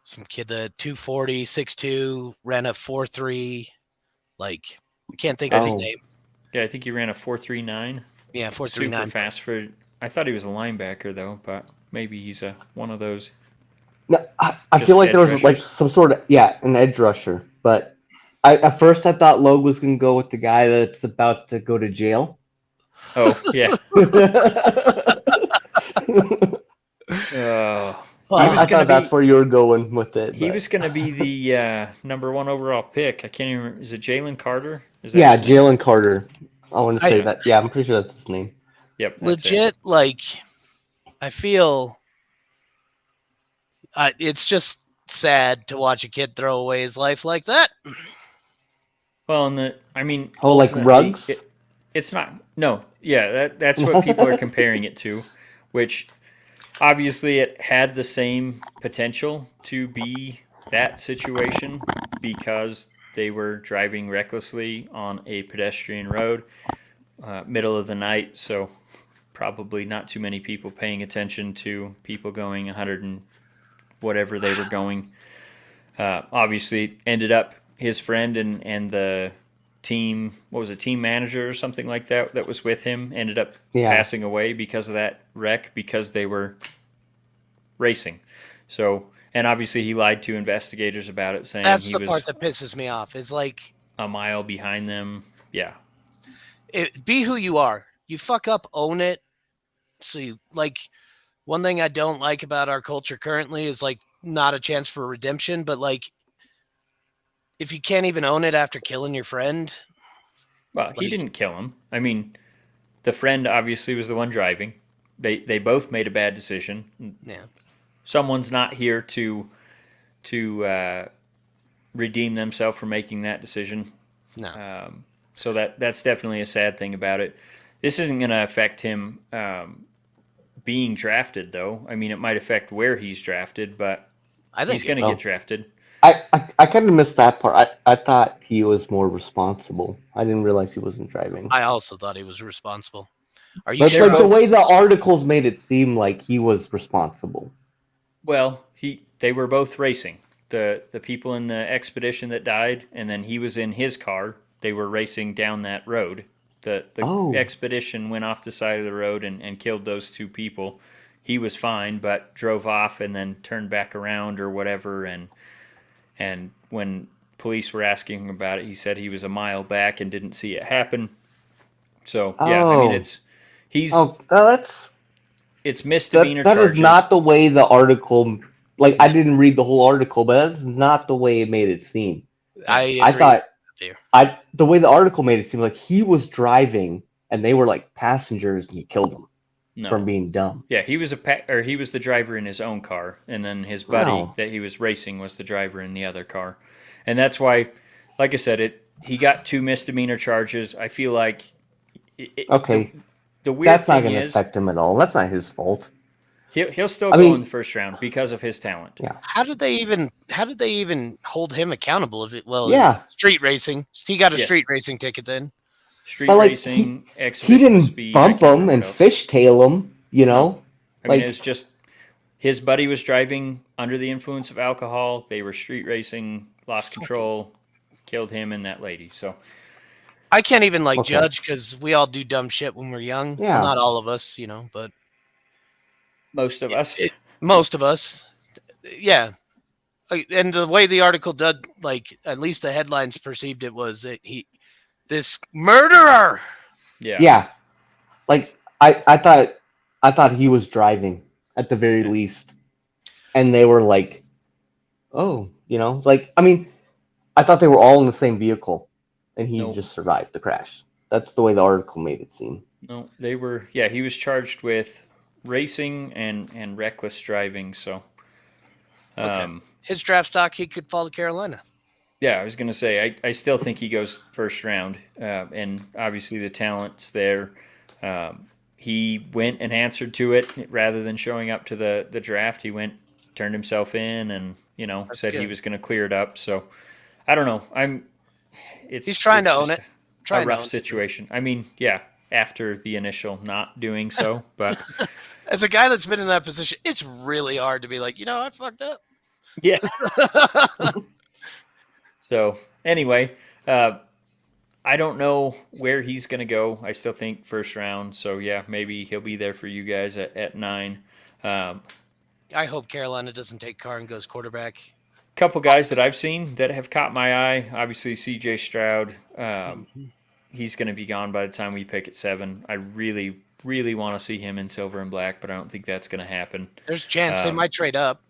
Some kid that 240, 6'2", ran a 4.3. Like, I can't think of his Oh. name. Yeah, I think he ran a 4.39. Yeah, Super 4.39. fast for. I thought he was a linebacker though, but maybe he's one of those. no, I Just feel like there edge was like rushers? some sort of an edge rusher. But at first I thought Loag was gonna go with the guy that's about to go to jail. Oh yeah. Oh, He was I gonna thought that's be- where you were going with it. He but- was going to be the number 1 overall pick. I can't even remember. Is it Jalen Carter? Is that Yeah, his name? Jalen Carter. I want to say I- that. Yeah, I'm pretty sure that's his name. Yep. That's legit, like, I feel it's just sad to watch a kid throw away his life like that. Well, I mean, Oh, like ultimately, Ruggs? It's not. No. Yeah, that's what people are comparing it to, which obviously it had the same potential to be that situation because they were driving recklessly on a pedestrian road, middle of the night, so probably not too many people paying attention to people going 100 and whatever they were going. Obviously, ended up his friend and the team, what was it, team manager or something like that was with him, ended up passing away because of that wreck because they were racing. So, and obviously he lied to investigators about it, saying That's he the was part that pisses me off. Is like, a mile behind them. Yeah. be who you are. You fuck up, own it. So, one thing I don't like about our culture currently is like not a chance for redemption, but like if you can't even own it after killing your friend. Well, he Like- didn't kill him. I mean, the friend obviously was the one driving. They both made a bad decision. Yeah. Someone's not here to redeem themselves for making that decision. No. So that's definitely a sad thing about it. This isn't going to affect him being drafted, though. I mean, it might affect where he's drafted, but I think he's going to get drafted. I kind of missed that part. I thought he was more responsible. I didn't realize he wasn't driving. I also thought he was responsible. Are you But sure? like the way the articles made it seem like he was responsible. Well, they were both racing. The people in the expedition that died, and then he was in his car. They were racing down that road. The expedition went off the side of the road and killed those two people. He was fine, but drove off and then turned back around or whatever. And when police were asking him about it, he said he was a mile back and didn't see it happen. So yeah, I mean that's it's misdemeanor that charges. is not the way the article like I didn't read the whole article, but that's not the way it made it seem. I I agree. thought with you. the way the article made it seem like he was driving and they were like passengers and he killed them No. from being dumb. Yeah, he was he was the driver in his own car, and then his buddy Wow. that he was racing was the driver in the other car, and that's why, like I said, he got 2 misdemeanor charges. I feel like Okay, the weird that's not thing going to is affect him at all. That's not his fault. he'll still I go mean- in the first round because of his talent. Yeah. How did they even hold him accountable? If it Yeah. street racing. He got a Yeah. street racing ticket then. Street But, like, racing, He exhibition didn't speed. I bump can't him remember and what else. fishtail him, you know? I mean, like- it's just his buddy was driving under the influence of alcohol. They were street racing, lost control, killed him and that lady. So I can't even Okay. judge because we all do dumb shit when we're young. Yeah. Well, not all of us, but most of us, most of us. Yeah. And the way the article did, at least the headlines perceived it was that this murderer. yeah, Yeah. Like I thought he was driving at the very least. And they were like, oh, I mean, I thought they were all in the same vehicle and he Nope. just survived the crash. That's the way the article made it seem. No, they were. Yeah, he was charged with racing and reckless driving. So, His draft stock, he could fall to Carolina. yeah, I was gonna say I still think he goes first round, and obviously the talent's there. He went and answered to it rather than showing up to the draft. He went, turned himself in, and That's said he good. was going to clear it up. So I don't know. He's trying to own just it. A Trying to rough own it. situation. I mean, yeah, after the initial not doing so, but As a guy that's been in that position, it's really hard to be like, I fucked up. yeah. So anyway, I don't know where he's going to go. I still think first round. So yeah, maybe he'll be there for you guys at 9. I hope Carolina doesn't take Carr and goes quarterback. Couple guys that I've seen that have caught my eye. Obviously, C.J. Stroud. He's going to be gone by the time we pick at 7. I really, really want to see him in silver and black, but I don't think that's going to happen. There's a chance they might trade up.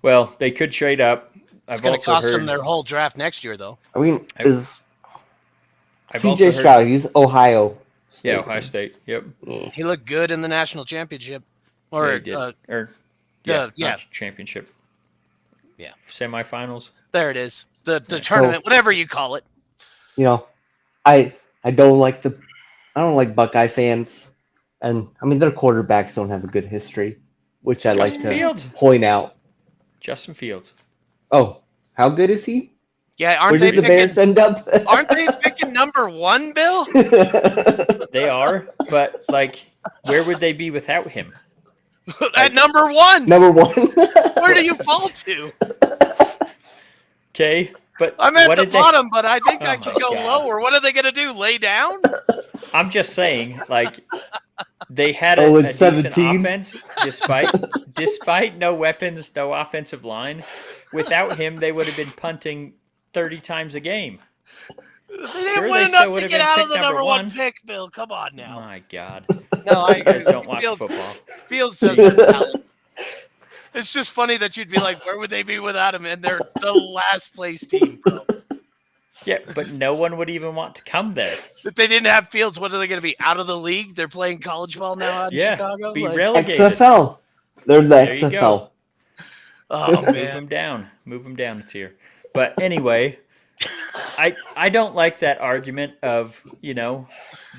Well, they could trade up. It's I've going to also cost heard. them their whole draft next year, though. I mean, I've also CJ heard. Stroud, he's Ohio. Yeah, State. Ohio State. Yep. He looked good in the national championship. Yeah, Or he did. Yeah, yeah. not championship. Yeah. Semifinals. there it is. The tournament, whatever you call it. I don't like Buckeye fans, and I mean their quarterbacks don't have a good history, which I like Justin to Fields. point out. Justin Fields. Oh, how good is he? Yeah, Where aren't they did the Bears end up? Aren't they picking number 1, Bill? They are, but where would they be without him? At number 1. Number 1. Where do you fall to? Okay, but I'm at what the did they- bottom, but I think Oh I could my go God. lower. What are they going to do? Lay down? I'm just saying, they had Oh, a it's decent 17? offense despite no weapons, no offensive line. Without him, they would have been punting 30 times a game. They didn't Sure, win they enough still to would have get been out of picked the number number 1 one. pick, Bill. Come on now. My God, No, I you guys agree. don't watch football. Fields does have talent. It's just funny that you'd be like, where would they be without him? And they're the last place team, bro. Yeah, but no one would even want to come there. If they didn't have Fields, what are they going to be? Out of the league? They're playing college ball now out in Yeah, Chicago? be Like, relegated. XFL. They're the There you XFL. go. oh, Move man. him down. Move him down a tier. But anyway, I don't like that argument of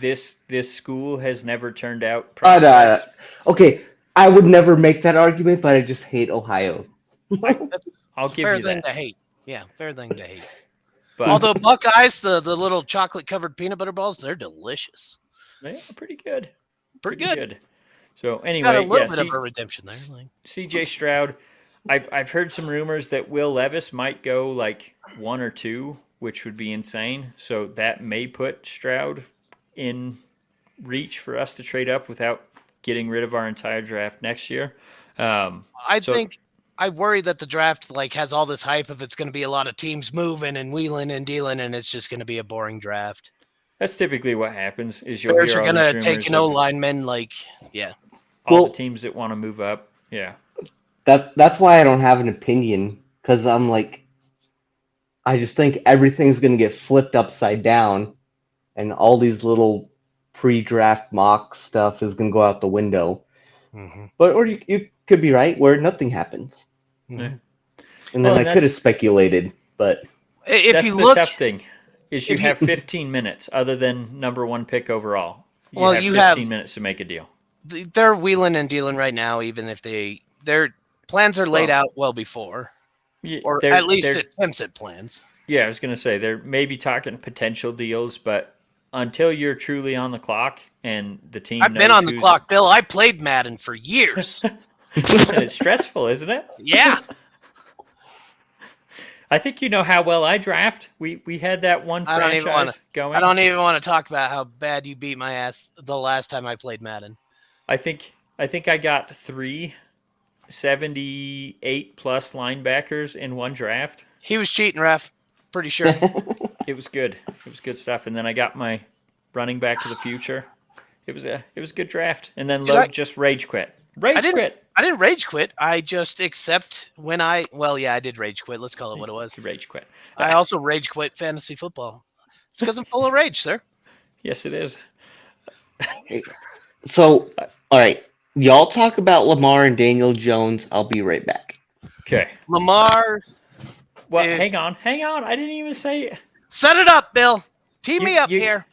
this school has never turned out prospects. Okay, I would never make that argument, but I just hate Ohio. I'll It's a give fair you thing that. to hate. Yeah, fair thing to hate. But Although Buckeyes, the little chocolate-covered peanut butter balls, they're delicious. yeah, pretty good. Pretty good. So Got anyway, a little yeah, bit of a redemption there. Like, C.J. Stroud. I've heard some rumors that Will Levis might go 1 or 2, which would be insane. So that may put Stroud in reach for us to trade up without getting rid of our entire draft next year. I worry that the draft has all this hype if it's going to be a lot of teams moving and wheeling and dealing, and it's just going to be a boring draft. That's typically what happens. Is you'll Bears hear are all going these to take rumors an of O lineman, yeah. all Well- the teams that want to move up. Yeah, that's why I don't have an opinion, because I'm like, I just think everything's gonna get flipped upside down, and all these little pre-draft mock stuff is gonna go out the window. Mm-hmm. But or you could be right where nothing happens, Yeah. and Well, then I and could have that's speculated, but If that's you the look, tough thing is you if you have 15 minutes other than number one pick overall. You well, have you 15 have minutes to make a deal. they're wheeling and dealing right now. Even if their plans are laid Well, out well before, or They're at least they're attempts at plans. yeah, I was gonna say they're maybe talking potential deals, but until you're truly on the clock and the team I've been knows on the who's clock, Bill. I played Madden for years. and it's stressful, isn't it? Yeah. I think you know how well I draft. We had that one I don't even want franchise to. going. I don't even want to talk about how bad you beat my ass the last time I played Madden. I think I got 378 plus linebackers in one draft. He was cheating, ref. Pretty sure. It was good. It was good stuff. And then I got my running back of the future. It was a good draft. And then Dude, Loag just rage quit. Rage quit. I didn't rage quit. I just accept when I did rage quit. Let's call it what it was. He rage quit. I also rage quit fantasy football. It's because I'm full of rage, sir. Yes, it is. so all right, y'all talk about Lamar and Daniel Jones. I'll be right back. Okay. Lamar, Well, If- hang on. I didn't even say. set it up, Bill. Tee me You- up you- here.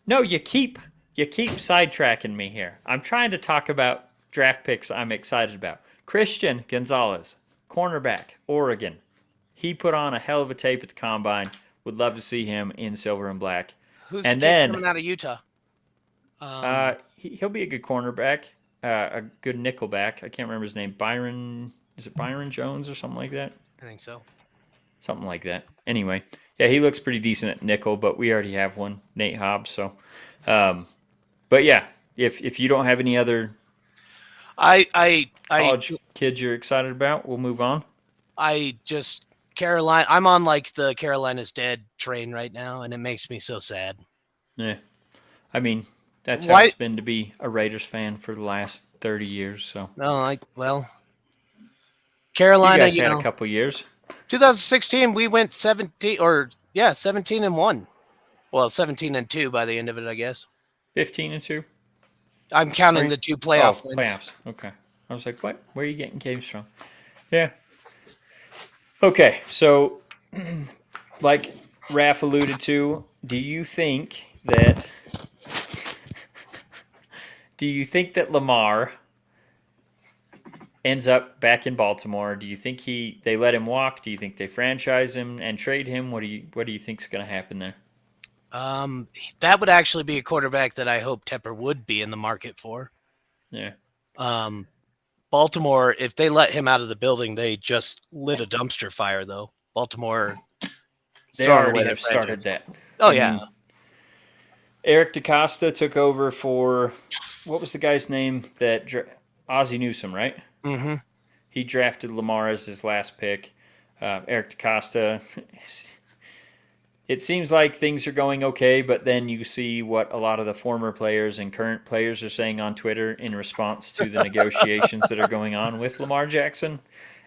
No, you keep sidetracking me here. I'm trying to talk about draft picks I'm excited about. Christian Gonzalez, cornerback, Oregon. He put on a hell of a tape at the combine. Would love to see him in silver and black. Who's and the kid then- coming out of Utah? He'll be a good cornerback, a good nickelback. I can't remember his name. Byron, is it Byron Jones or something like that? I think so. Something like that. Anyway, yeah, he looks pretty decent at nickel, but we already have one, Nate Hobbs. So, but yeah, if you don't have any other I college kids you're excited about, we'll move on. just Carolina. I'm on like the Carolina's dead train right now, and it makes me so sad. Yeah, I mean that's how Why- it's been to be a Raiders fan for the last 30 years. So No, you Carolina. guys had a couple years. 2016, we went 17 and 1. Well, 17-2 by the end of it, I guess. 15-2. I'm counting Or- the 2 playoff oh, wins. playoffs. Okay. I was like, what? Where are you getting games from? Yeah. Okay. So, like Raph alluded to, do you think that Lamar ends up back in Baltimore? Do you think they let him walk? Do you think they franchise him and trade him? What do you think's going to happen there? That would actually be a quarterback that I hope Tepper would be in the market for. Yeah. Baltimore, if they let him out of the building, they just lit a dumpster fire, though. Baltimore, They throwing already away their have started franchise. that. Oh I yeah, mean, Eric DeCosta took over for, what was the guy's name that Ozzie Newsome, right? mm-hmm. He drafted Lamar as his last pick. Eric DeCosta. It seems like things are going okay, but then you see what a lot of the former players and current players are saying on Twitter in response to the negotiations that are going on with Lamar Jackson,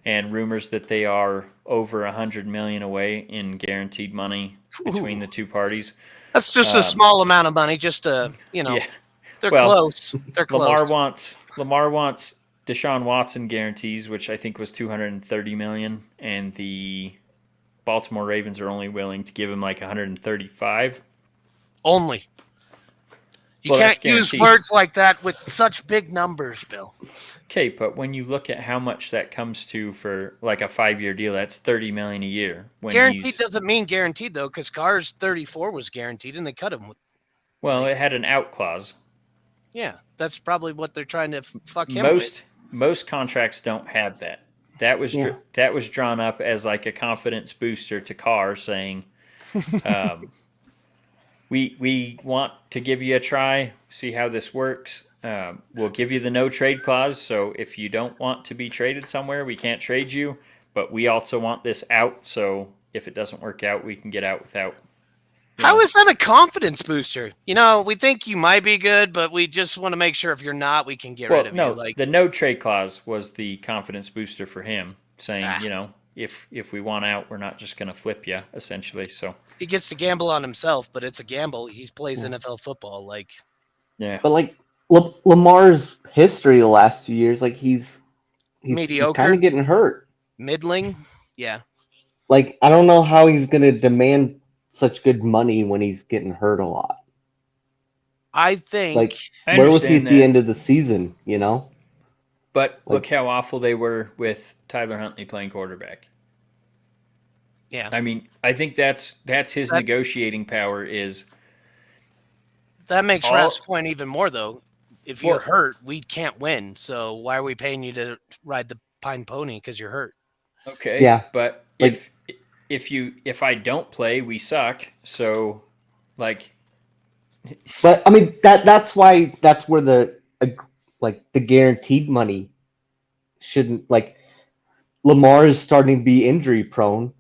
and rumors that they are over $100 million away in guaranteed money between the two parties. That's just a small amount of money. Just Yeah. they're Well, close. They're close. Lamar wants Deshaun Watson guarantees, which I think was $230 million, and the Baltimore Ravens are only willing to give him like 135. Only. You Well, that's can't use guaranteed. words like that with such big numbers, Bill. Okay, but when you look at how much that comes to for like a 5-year deal, that's $30 million a year. When Guaranteed doesn't mean guaranteed though, because Carr's 34 was guaranteed, and they cut him. Well, it had an out clause. Yeah, that's probably what they're trying to fuck him with. Most contracts don't have that. That was drawn up as like a confidence booster to Carr, saying, "We want to give you a try, see how this works. We'll give you the no trade clause. So if you don't want to be traded somewhere, we can't trade you. But we also want this out. So if it doesn't work out, we can get out without How know? is that a confidence booster? We think you might be good, but we just want to make sure if you're not, we can get rid of you. The no trade clause was the confidence booster for him, saying, if we want out, we're not just going to flip you, essentially. So he gets to gamble on himself, but it's a gamble. He plays NFL football. But Lamar's history the last 2 years, he's mediocre, kind of getting hurt. Middling, yeah. I don't know how he's going to demand such good money when he's getting hurt a lot. I think. Where was he at the end of the season? But look how awful they were with Tyler Huntley playing quarterback. Yeah. I mean, I think that's his negotiating power is. That makes Raph's point even more, though. If you're hurt, we can't win. So why are we paying you to ride the pine pony because you're hurt? Okay. Yeah. But if I don't play, we suck. So, But I mean that's why that's where the guaranteed money shouldn't Lamar is starting to be injury prone.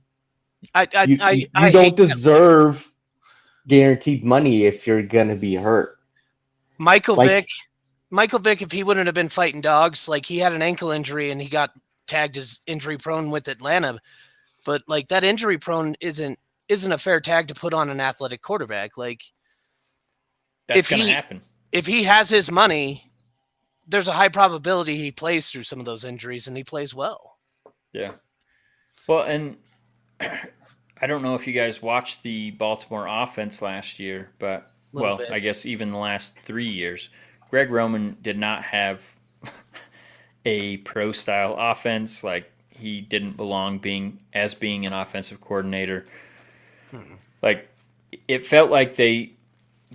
You don't deserve guaranteed money if you're gonna be hurt. Michael Vick, if he wouldn't have been fighting dogs, he had an ankle injury and he got tagged as injury prone with Atlanta, but that injury prone isn't a fair tag to put on an athletic quarterback. That's going to happen. If he has his money, there's a high probability he plays through some of those injuries and he plays well. Yeah. Well, and I don't know if you guys watched the Baltimore offense last year, but I guess even the last 3 years, Greg Roman did not have a pro style offense. He didn't belong being an offensive coordinator. It felt like they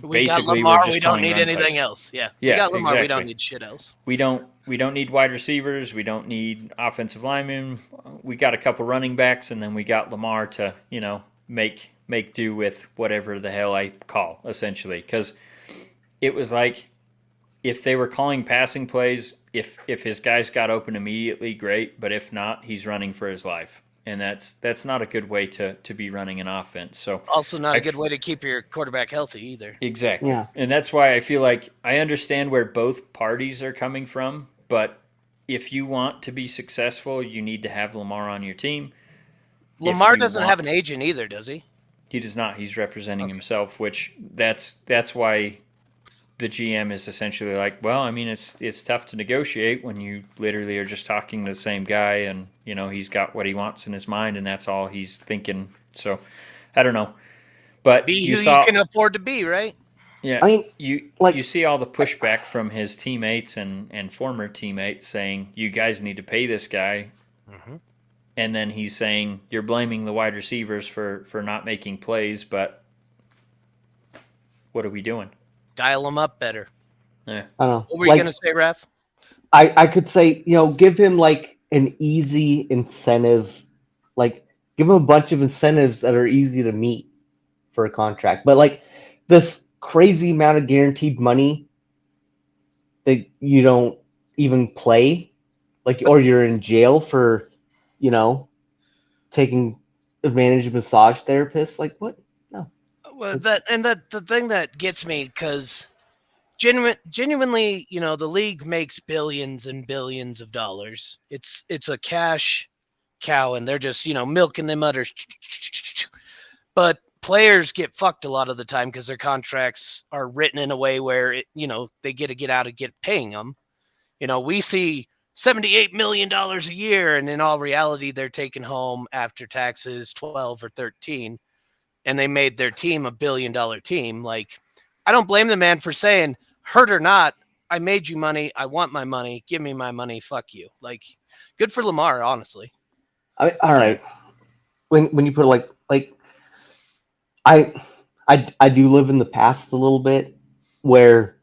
basically got Lamar, were just we don't need anything anything else. Yeah. We got Lamar, exactly. We don't need shit else. We don't need wide receivers. We don't need offensive linemen. We got a couple running backs, and then we got Lamar to, make do with whatever the hell I call, essentially. Because it was if they were calling passing plays, if his guys got open immediately, great. But if not, he's running for his life. And that's not a good way to be running an offense. So also not a good way to keep your quarterback healthy either. Exactly. Yeah. And that's why I feel like I understand where both parties are coming from, but if you want to be successful, you need to have Lamar on your team. Lamar doesn't have an agent either, does he? He does not. He's representing himself, which that's why the GM is essentially it's tough to negotiate when you literally are just talking to the same guy and, he's got what he wants in his mind and that's all he's thinking. So I don't know. But you can afford to be, right? Yeah. I mean, you see all the pushback from his teammates and former teammates saying, you guys need to pay this guy. Mm-hmm. And then he's saying, you're blaming the wide receivers for not making plays, but what are we doing? Dial them up better. Yeah. I don't know. What were you going to say, Raph? I could say, give him an easy incentive, give him a bunch of incentives that are easy to meet for a contract. But this crazy amount of guaranteed money that you don't even play, or you're in jail for, taking advantage of massage therapists. What? No. Well, the thing that gets me, because genuinely, the league makes billions and billions of dollars. It's a cash cow, and they're just milking them udders. But players get fucked a lot of the time because their contracts are written in a way where they get to get out and get paying them. We see $78 million a year, and in all reality, they're taking home after taxes 12 or 13, and they made their team $1 billion team. I don't blame the man for saying, hurt or not, I made you money. I want my money. Give me my money. Fuck you. Good for Lamar, honestly. All right. When you put I do live in the past a little bit where,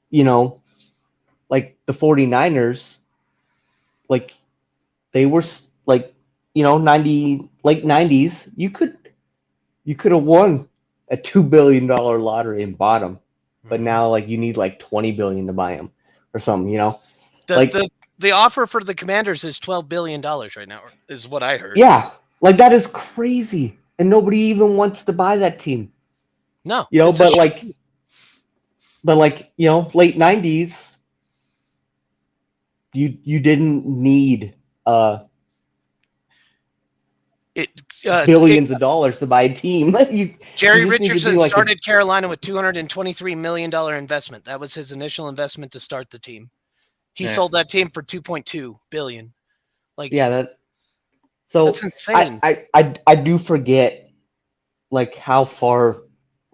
the 49ers, they were 90, late 90s, you could have won a $2 billion lottery and bought them. But now, you need $20 billion to buy them or something, The offer for the Commanders is $12 billion right now, is what I heard. Yeah, that is crazy, and nobody even wants to buy that team. No, You know, it's a late '90s, you didn't need it, billions of dollars to buy a team. Jerry You just need to be Richardson like started Carolina with $223 million investment. That was his initial investment to start the team. He sold that team for $2.2 billion. Like, that's insane. I do forget like how far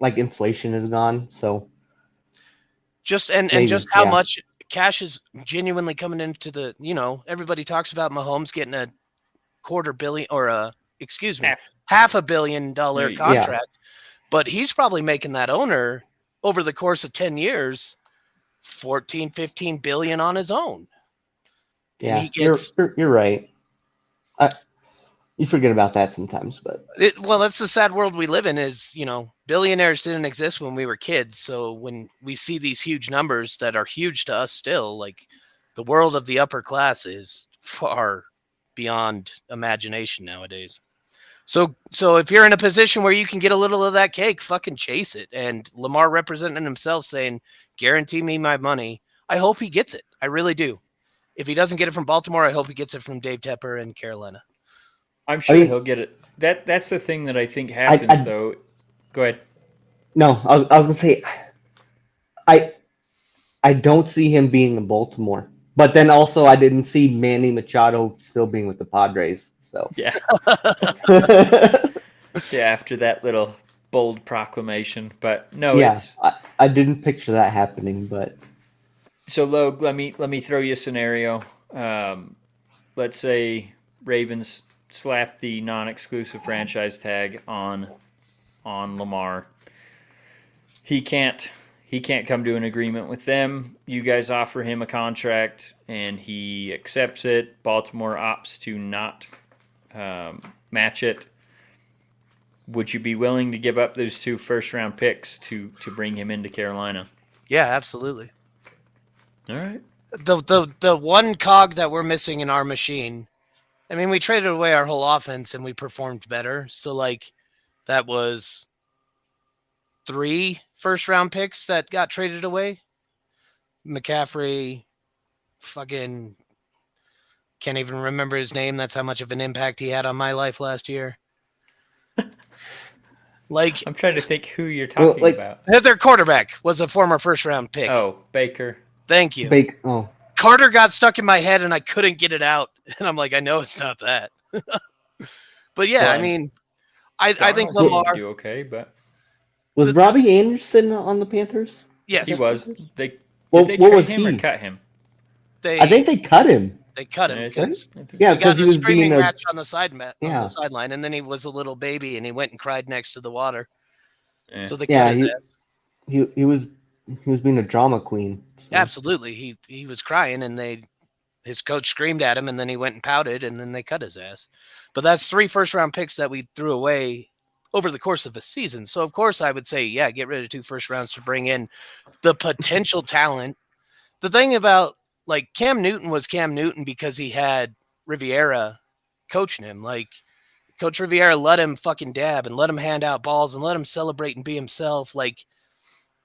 like inflation has gone. So and maybe, just how much cash is genuinely coming into the, everybody talks about Mahomes getting a $250 million or $500 million contract, but he's probably making that owner over the course of 10 years, 14, 15 billion on his own. Yeah, and he gets, you're right. You forget about that sometimes, but that's the sad world we live in is, billionaires didn't exist when we were kids. So when we see these huge numbers that are huge to us still, like the world of the upper class is far beyond imagination nowadays. So if you're in a position where you can get a little of that cake, fucking chase it. And Lamar representing himself saying, guarantee me my money. I hope he gets it. I really do. If he doesn't get it from Baltimore, I hope he gets it from Dave Tepper in Carolina. I'm sure he'll get it. That's the thing that I think happens, though. Go ahead. No, I was gonna say, I don't see him being in Baltimore, but then also I didn't see Manny Machado still being with the Padres. So yeah, after that little bold proclamation, but no, I didn't picture that happening, but. So Loag, let me throw you a scenario. Let's say Ravens slap the non-exclusive franchise tag on Lamar. He can't come to an agreement with them. You guys offer him a contract and he accepts it. Baltimore opts to not match it. Would you be willing to give up those 2 first-round picks to bring him into Carolina? Yeah, absolutely. All right. The one cog that we're missing in our machine, I mean, we traded away our whole offense and we performed better. So, like, that was 3 first-round picks that got traded away. McCaffrey, fucking can't even remember his name. That's how much of an impact he had on my life last year. Like, I'm trying to think who you're talking about. Their quarterback was a former first-round pick. Oh, Baker. Thank you. Carter got stuck in my head and I couldn't get it out. And I'm like, I know it's not that. But yeah, I mean, I think Lamar do okay, but was Robbie Anderson on the Panthers? Yes, he was. Did they trade him or cut him? I think they cut him. They cut him because he got was a screaming being match on the sideline, and then he was a little baby and he went and cried next to the water. So they cut his ass. He was being a drama queen. So. Absolutely, he was crying, and his coach screamed at him, and then he went and pouted, and then they cut his ass. But that's 3 first-round picks that we threw away over the course of a season. So of course I would say, yeah, get rid of 2 first rounds to bring in the potential talent. The thing about like Cam Newton was Cam Newton because he had Riviera coaching him. Like Coach Riviera let him fucking dab and let him hand out balls and let him celebrate and be himself. Like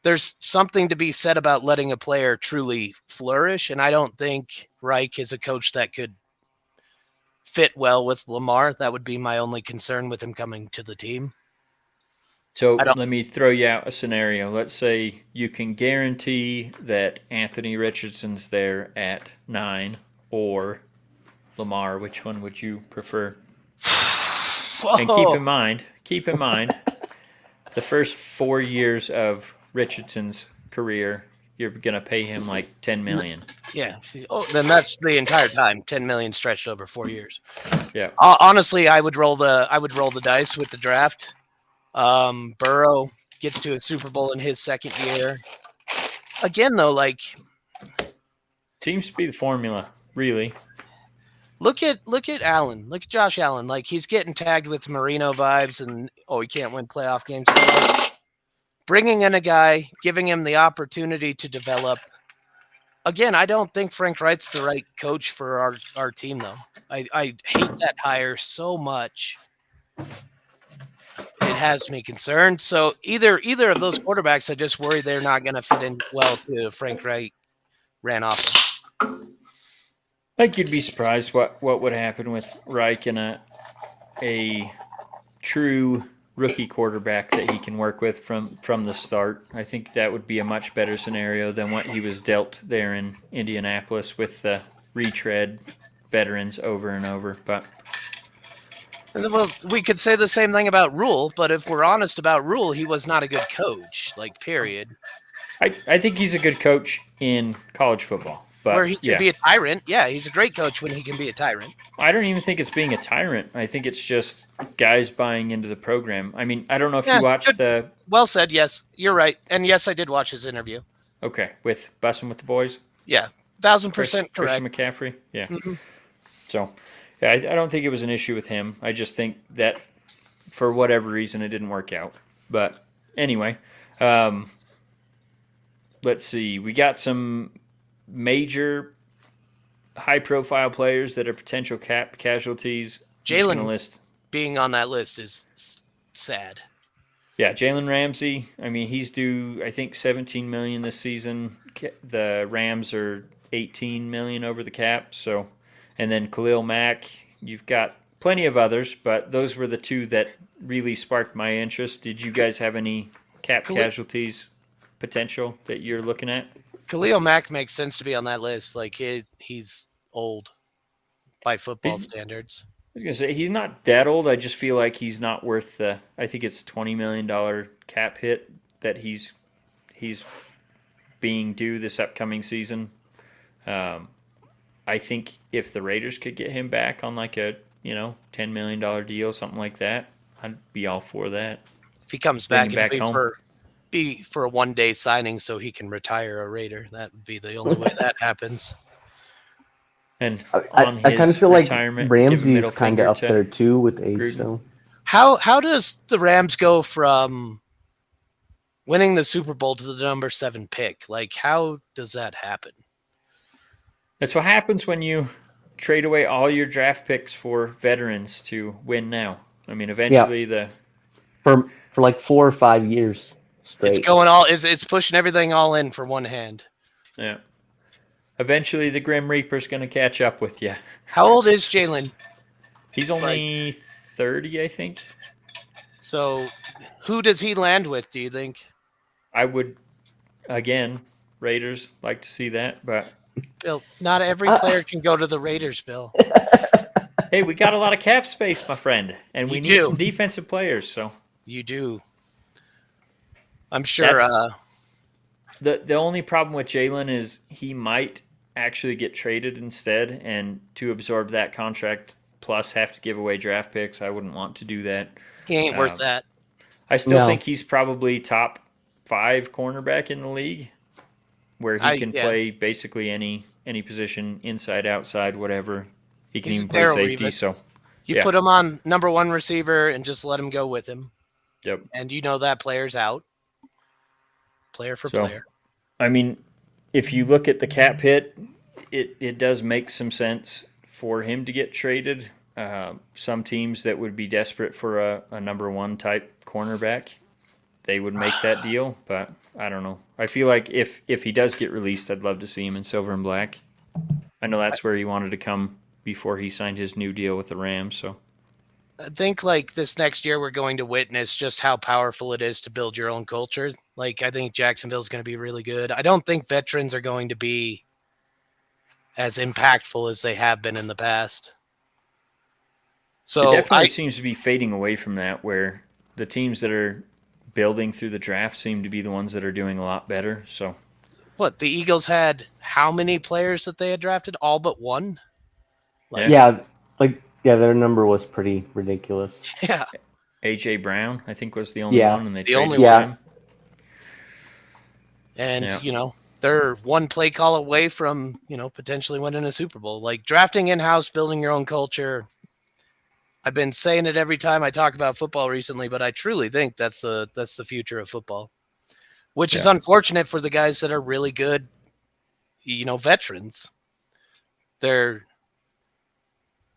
there's something to be said about letting a player truly flourish. And I don't think Reich is a coach that could fit well with Lamar. That would be my only concern with him coming to the team. So let me throw you out a scenario. Let's say you can guarantee that Anthony Richardson's there at 9 or Lamar. Which one would you prefer? And keep in mind, the first 4 years of Richardson's career, you're going to pay him like $10 million. Yeah. Oh, then that's the entire time. $10 million stretched over 4 years. Yeah. Honestly, I would roll the dice with the draft. Burrow gets to a Super Bowl in his second year. Again, though, like seems to be the formula, really. Look at Allen. Look at Josh Allen. Like he's getting tagged with Marino vibes, and he can't win playoff games. Bringing in a guy, giving him the opportunity to develop. Again, I don't think Frank Wright's the right coach for our team, though. I hate that hire so much. it has me concerned. So either of those quarterbacks, I just worry they're not going to fit in well to Frank Reich ran off. I think you'd be surprised what would happen with Reich and a true rookie quarterback that he can work with from the start. I think that would be a much better scenario than what he was dealt there in Indianapolis with the retread veterans over and over. But well, we could say the same thing about Rule, but if we're honest about Rule, he was not a good coach, like, period. I think he's a good coach in college football. But where he can be a tyrant. Yeah, he's a great coach when he can be a tyrant. I don't even think it's being a tyrant. I think it's just guys buying into the program. I mean, I don't know if you watched the... Well said, yes. You're right. And yes, I did watch his interview. Okay, with Bussin' with the Boys? Yeah, 1,000% correct. Christian McCaffrey? Yeah. Mm-hmm. So, yeah, I don't think it was an issue with him. I just think that for whatever reason it didn't work out. But anyway, let's see. We got some major high-profile players that are potential cap casualties. Jalen being on that list is sad. Yeah, Jalen Ramsey. I mean, he's due, I think, $17 million this season. The Rams are $18 million over the cap. So, and then Khalil Mack. You've got plenty of others, but those were the two that really sparked my interest. Did you guys have any cap casualties potential that you're looking at? Khalil Mack makes sense to be on that list. Like, he's old by football standards. I was going to say, he's not that old. I just feel like he's not worth the, I think it's $20 million cap hit that he's being due this upcoming season. I think if the Raiders could get him back on like a, $10 million deal, something like that, I'd be all for that. If he comes back, it'd be for a one-day signing so he can retire a Raider. That would be the only way that happens. And I kind of feel like Ramsey's kind of up there too with age. So how does the Rams go from winning the Super Bowl to the number 7 pick? Like, how does that happen? That's what happens when you trade away all your draft picks for veterans to win now. I mean, eventually for like 4 or 5 years straight. It's pushing everything all in for one hand. Yeah. Eventually, the Grim Reaper's going to catch up with you. How old is Jalen? He's only 30, I think. So, who does he land with, do you think? I would, again, Raiders, like to see that, but... Bill, not every player can go to the Raiders, Bill. Hey, we got a lot of cap space, my friend, and we need some defensive players, so... You do. I'm sure... The only problem with Jalen is he might actually get traded instead, and to absorb that contract plus have to give away draft picks, I wouldn't want to do that. He ain't worth that. I still think he's probably top 5 cornerback in the league, where he can play basically any position, inside, outside, whatever. He can even play safety. So you put him on number 1 receiver and just let him go with him. Yep. And that player's out. Player for player. I mean, if you look at the cap hit, it does make some sense for him to get traded. Some teams that would be desperate for a number 1 type cornerback, they would make that deal. But I don't know. I feel like if he does get released, I'd love to see him in silver and black. I know that's where he wanted to come before he signed his new deal with the Rams. So I think like this next year we're going to witness just how powerful it is to build your own culture. Like, I think Jacksonville's going to be really good. I don't think veterans are going to be as impactful as they have been in the past. So it definitely seems to be fading away from that, where the teams that are building through the draft seem to be the ones that are doing a lot better. So what, the Eagles had how many players that they had drafted? All but one? Their number was pretty ridiculous. Yeah. A.J. Brown, I think, was the only one, and they traded for him. And, they're one play call away from, potentially winning a Super Bowl. Like, drafting in-house, building your own culture. I've been saying it every time I talk about football recently, but I truly think that's the future of football, which is unfortunate for the guys that are really good, veterans.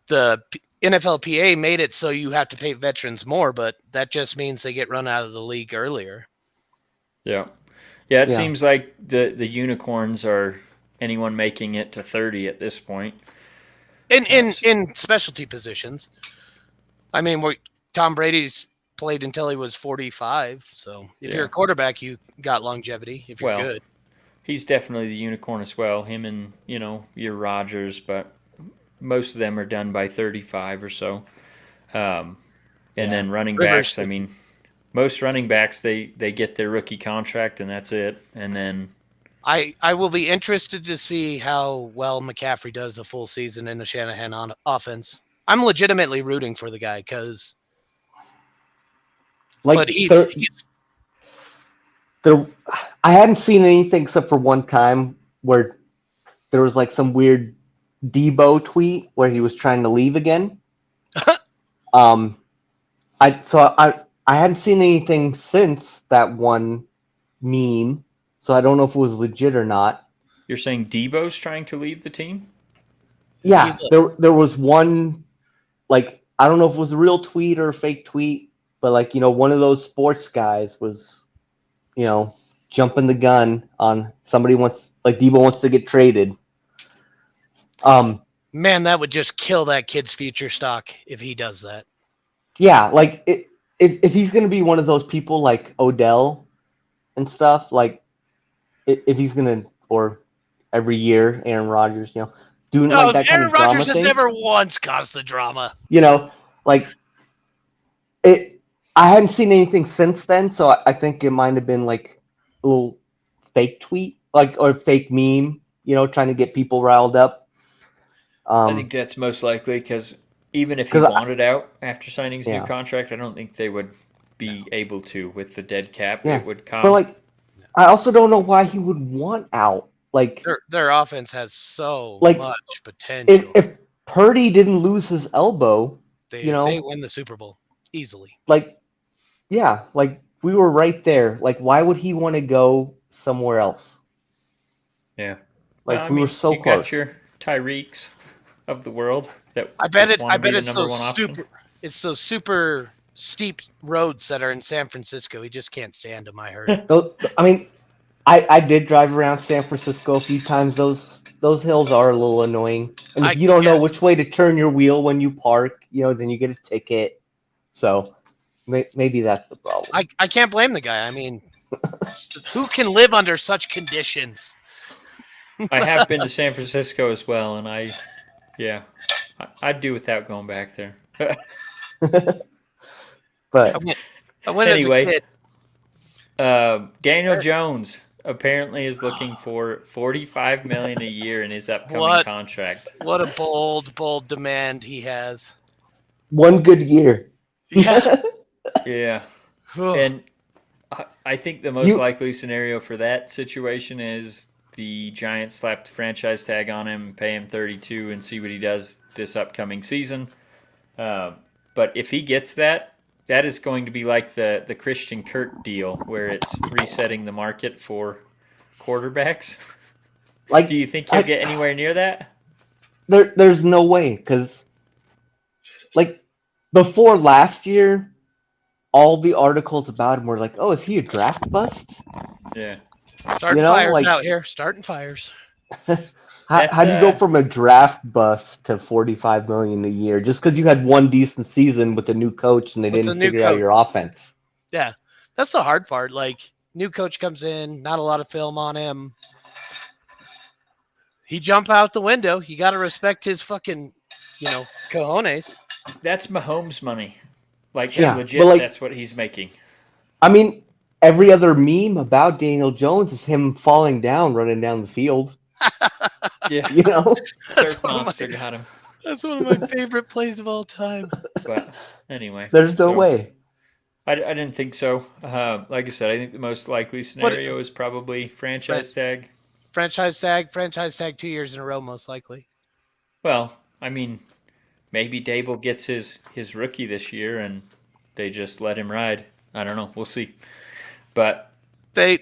the NFLPA made it so you have to pay veterans more, but that just means they get run out of the league earlier. Yeah. Yeah, it Yeah. seems like the unicorns are anyone making it to 30 at this point. In specialty positions. I mean, Tom Brady's played until he was 45. So if you're a quarterback, you got longevity if you're good. He's definitely the unicorn as well. Him and, your Rodgers, but most of them are done by 35 or so. And then running backs, I mean, most running backs, they get their rookie contract and that's it. And then I will be interested to see how well McCaffrey does a full season in the Shanahan offense. I'm legitimately rooting for the guy because, but I hadn't seen anything except for one time where there was like some weird Debo tweet where he was trying to leave again. I hadn't seen anything since that one meme, so I don't know if it was legit or not. You're saying Debo's trying to leave the team? Yeah, there was one, like, I don't know if it was a real tweet or a fake tweet, but like, one of those sports guys was, jumping the gun on somebody Debo wants to get traded. Man, that would just kill that kid's future stock if he does that. Yeah, like if he's going to be one of those people like Odell and stuff, like if he's going to, or every year Aaron Rodgers, doing like that kind of drama Rodgers has thing. never once caused the drama. Like it. I hadn't seen anything since then, so I think it might have been like a little fake tweet, or fake meme, trying to get people riled up. I think that's most likely because even if he wanted out after signing his new contract, I don't think they would be able to with the dead cap. Yeah. It would cause. But like, I also don't know why he would want out. Like their offense has so much potential. If Purdy didn't lose his elbow, they win the Super Bowl easily. Like, yeah, like we were right there. Like, why would he want to go somewhere else? Yeah, like we were so you close. Got your Tyreeks of the world. That I bet it's those super. It's those super steep roads that are in San Francisco. He just can't stand them. I heard. I mean, I did drive around San Francisco a few times. Those hills are a little annoying, and if you don't know which way to turn your wheel when you park, then you get a ticket. So maybe that's the problem. I can't blame the guy. I mean, who can live under such conditions? I have been to San Francisco as well, and I'd do without going back there. But I went anyway, as a kid. Daniel Jones apparently is looking for $45 million a year in his upcoming contract. What a bold demand he has. One good year. Yeah. Yeah. And I think the most likely scenario for that situation is the Giants slap the franchise tag on him, pay him $32 and see what he does this upcoming season. But if he gets that is going to be like the Christian Kirk deal where it's resetting the market for quarterbacks. Do you think he'll get anywhere near that? There's no way, because before last year, all the articles about him were like, "Oh, is he a draft bust?" Yeah. Starting fires out here. Starting fires. How do you go from a draft bust to $45 million a year just because you had one decent season with a new coach and they didn't figure out your offense? Yeah, that's the hard part. Like, new coach comes in, not a lot of film on him. He jump out the window. You got to respect his fucking, cojones. That's Mahomes' money. Legit, that's what he's making. I mean, every other meme about Daniel Jones is him falling down, running down the field. Yeah. Surf monster got him. That's one of my favorite plays of all time. But anyway. There's no way. I didn't think so. Like I said, I think the most likely scenario is probably franchise tag. Franchise tag 2 years in a row, most likely. Well, I mean, maybe Dable gets his rookie this year and they just let him ride. I don't know. We'll see. But they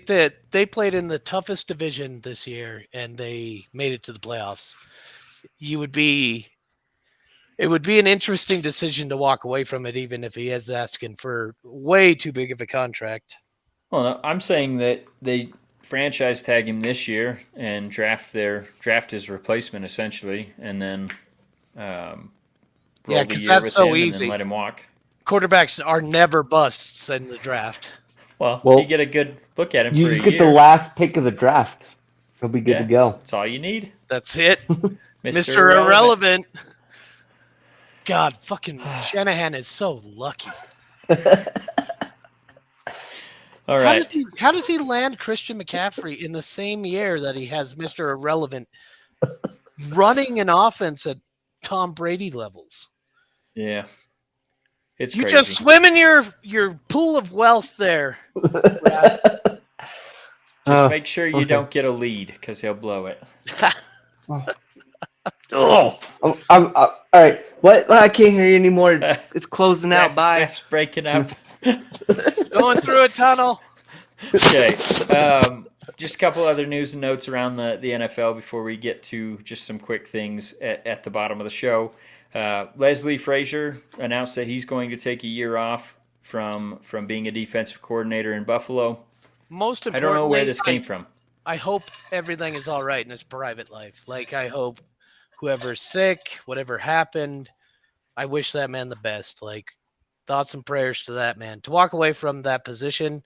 played in the toughest division this year and they made it to the playoffs. You would be It would be an interesting decision to walk away from it, even if he is asking for way too big of a contract. Well, no, I'm saying that they franchise tag him this year and draft his replacement essentially, and then roll the because year that's with so him and easy. then let him walk. Quarterbacks are never busts in the draft. Well, Well, you get a good look at him You for a just get year. the last pick of the draft. He'll be good Yeah. to go. That's all you need. That's it. Mr. Mr. Irrelevant. God, fucking Shanahan is so lucky. All right. How does he land Christian McCaffrey in the same year that he has Mr. Irrelevant running an offense at Tom Brady levels? Yeah. It's You crazy. just swim in your pool of wealth there. Just make sure you okay. don't get a lead because he'll blow it. Oh, all right. What? I can't hear you anymore. It's closing out. Bye. Ref's breaking up. Going through a tunnel. Okay. Just a couple other news and notes around the NFL before we get to just some quick things at the bottom of the show. Leslie Frazier announced that he's going to take a year off from being a defensive coordinator in Buffalo. Most I importantly, don't know where this came from. I hope everything is all right in his private life. Like, I hope whoever's sick, whatever happened, I wish that man the best. Like, thoughts and prayers to that man. To walk away from that position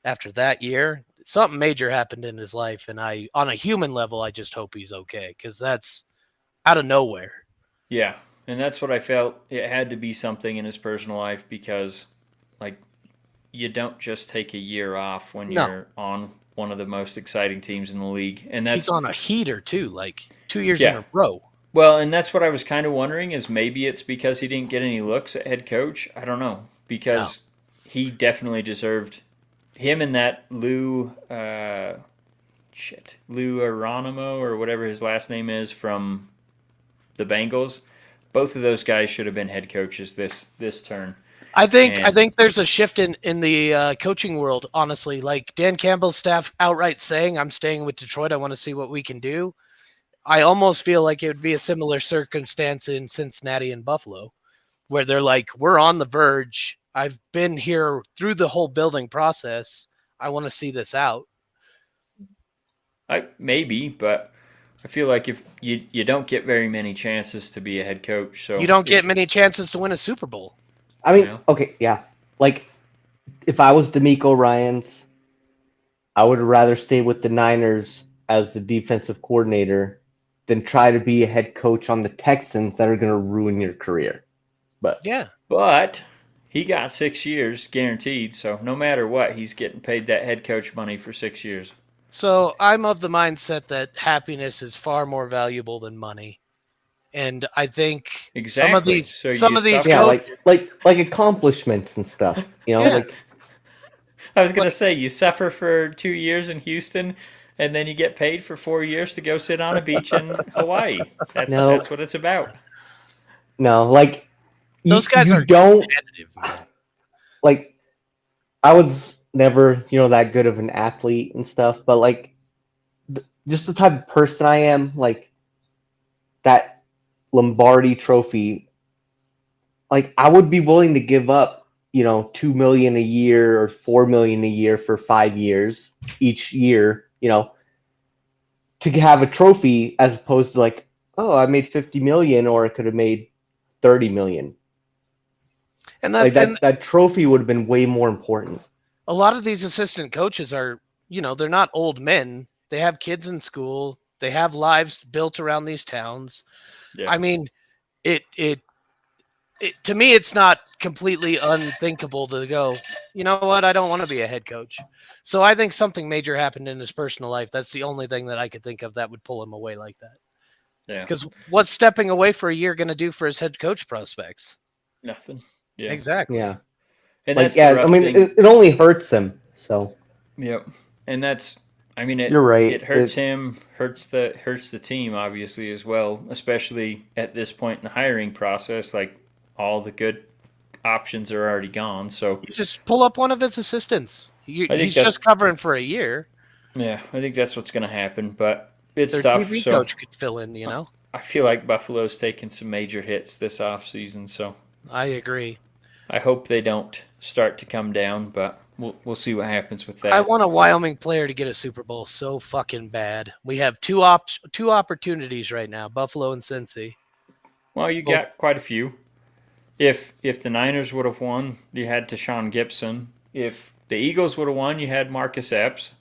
after that year, something major happened in his life. And on a human level, I just hope he's okay, because that's out of nowhere. Yeah, and that's what I felt. It had to be something in his personal life because, like, you don't just take a year off when you're on one of the most exciting teams in the league. And that's He's on a heater, too, like 2 years in a row. Well, and that's what I was kind of wondering is maybe it's because he didn't get any looks at head coach. I don't know, because he definitely deserved him and that Lou Aronimo or whatever his last name is from the Bengals. Both of those guys should have been head coaches this turn. I think there's a shift in the coaching world, honestly. Like Dan Campbell's staff outright saying, I'm staying with Detroit. I want to see what we can do. I almost feel like it would be a similar circumstance in Cincinnati and Buffalo, where they're like, we're on the verge. I've been here through the whole building process. I want to see this out. Maybe, but I feel like if you don't get very many chances to be a head coach. So you don't get many chances to win a Super Bowl. I mean, okay, yeah. Like, if I was D'Amico Ryans, I would rather stay with the Niners as the defensive coordinator than try to be a head coach on the Texans that are going to ruin your career. But he got 6 years guaranteed, so no matter what, he's getting paid that head coach money for 6 years. So I'm of the mindset that happiness is far more valuable than money. And I think some of these like accomplishments and stuff, you know, like I was going to say, you suffer for 2 years in Houston and then you get paid for 4 years to go sit on a beach in Hawaii. That's what it's about. No, like those guys are don't competitive, man. Like I was never, that good of an athlete and stuff, but like just the type of person I am, like that Lombardi trophy, like I would be willing to give up, $2 million a year or $4 million a year for 5 years each year, to have a trophy as opposed to like, oh, I made 50 million or I could have made 30 million. And that trophy would have been way more important. A lot of these assistant coaches are, they're not old men. They have kids in school. They have lives built around these towns. Yeah. I mean, it to me, it's not completely unthinkable to go, you know what? I don't want to be a head coach. So I think something major happened in his personal life. That's the only thing that I could think of that would pull him away like that. Yeah. Because what's stepping away for a year going to do for his head coach prospects? Nothing. Yeah. Exactly. Yeah. And that's I mean, it only hurts him. So. Yep. And that's. I mean, you're right. It hurts him, hurts the team obviously as well, especially at this point in the hiring process. Like all the good options are already gone. So you just pull up one of his assistants. He's just covering for a year. Yeah, I think that's what's going to happen. But it's Their tough. TV coach could fill in, I feel like Buffalo's taken some major hits this offseason, so I agree. I hope they don't start to come down, but we'll see what happens with that. I want a Wyoming player to get a Super Bowl so fucking bad. We have two opportunities right now, Buffalo and Cincy. Well, you got quite a few. If the Niners would have won, you had Tashawn Gibson. If the Eagles would have won, you had Marcus Epps.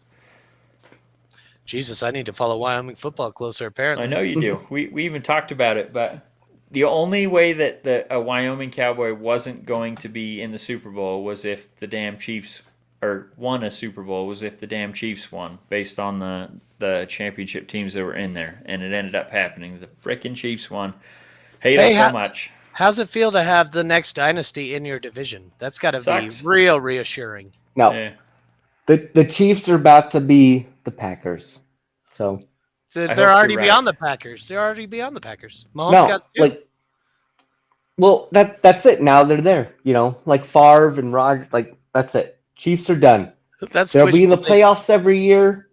Jesus, I need to follow Wyoming football closer, apparently. I know you do. We even talked about it, but the only way that a Wyoming Cowboy wasn't going to be in the Super Bowl was if the damn Chiefs won a Super Bowl was if the damn Chiefs won based on the championship teams that were in there, and it ended up happening. The frickin' Chiefs won. Hate them so much. How's it feel to have the next dynasty in your division? That's got to be real reassuring. No, yeah. the Chiefs are about to be the Packers, so they're already beyond the Packers. They're already beyond the Packers. Mahomes no, got two. like, well, that's it. Now they're there. You know, like Favre and Rodgers. Like that's it. Chiefs are done. They'll be in the playoffs every year,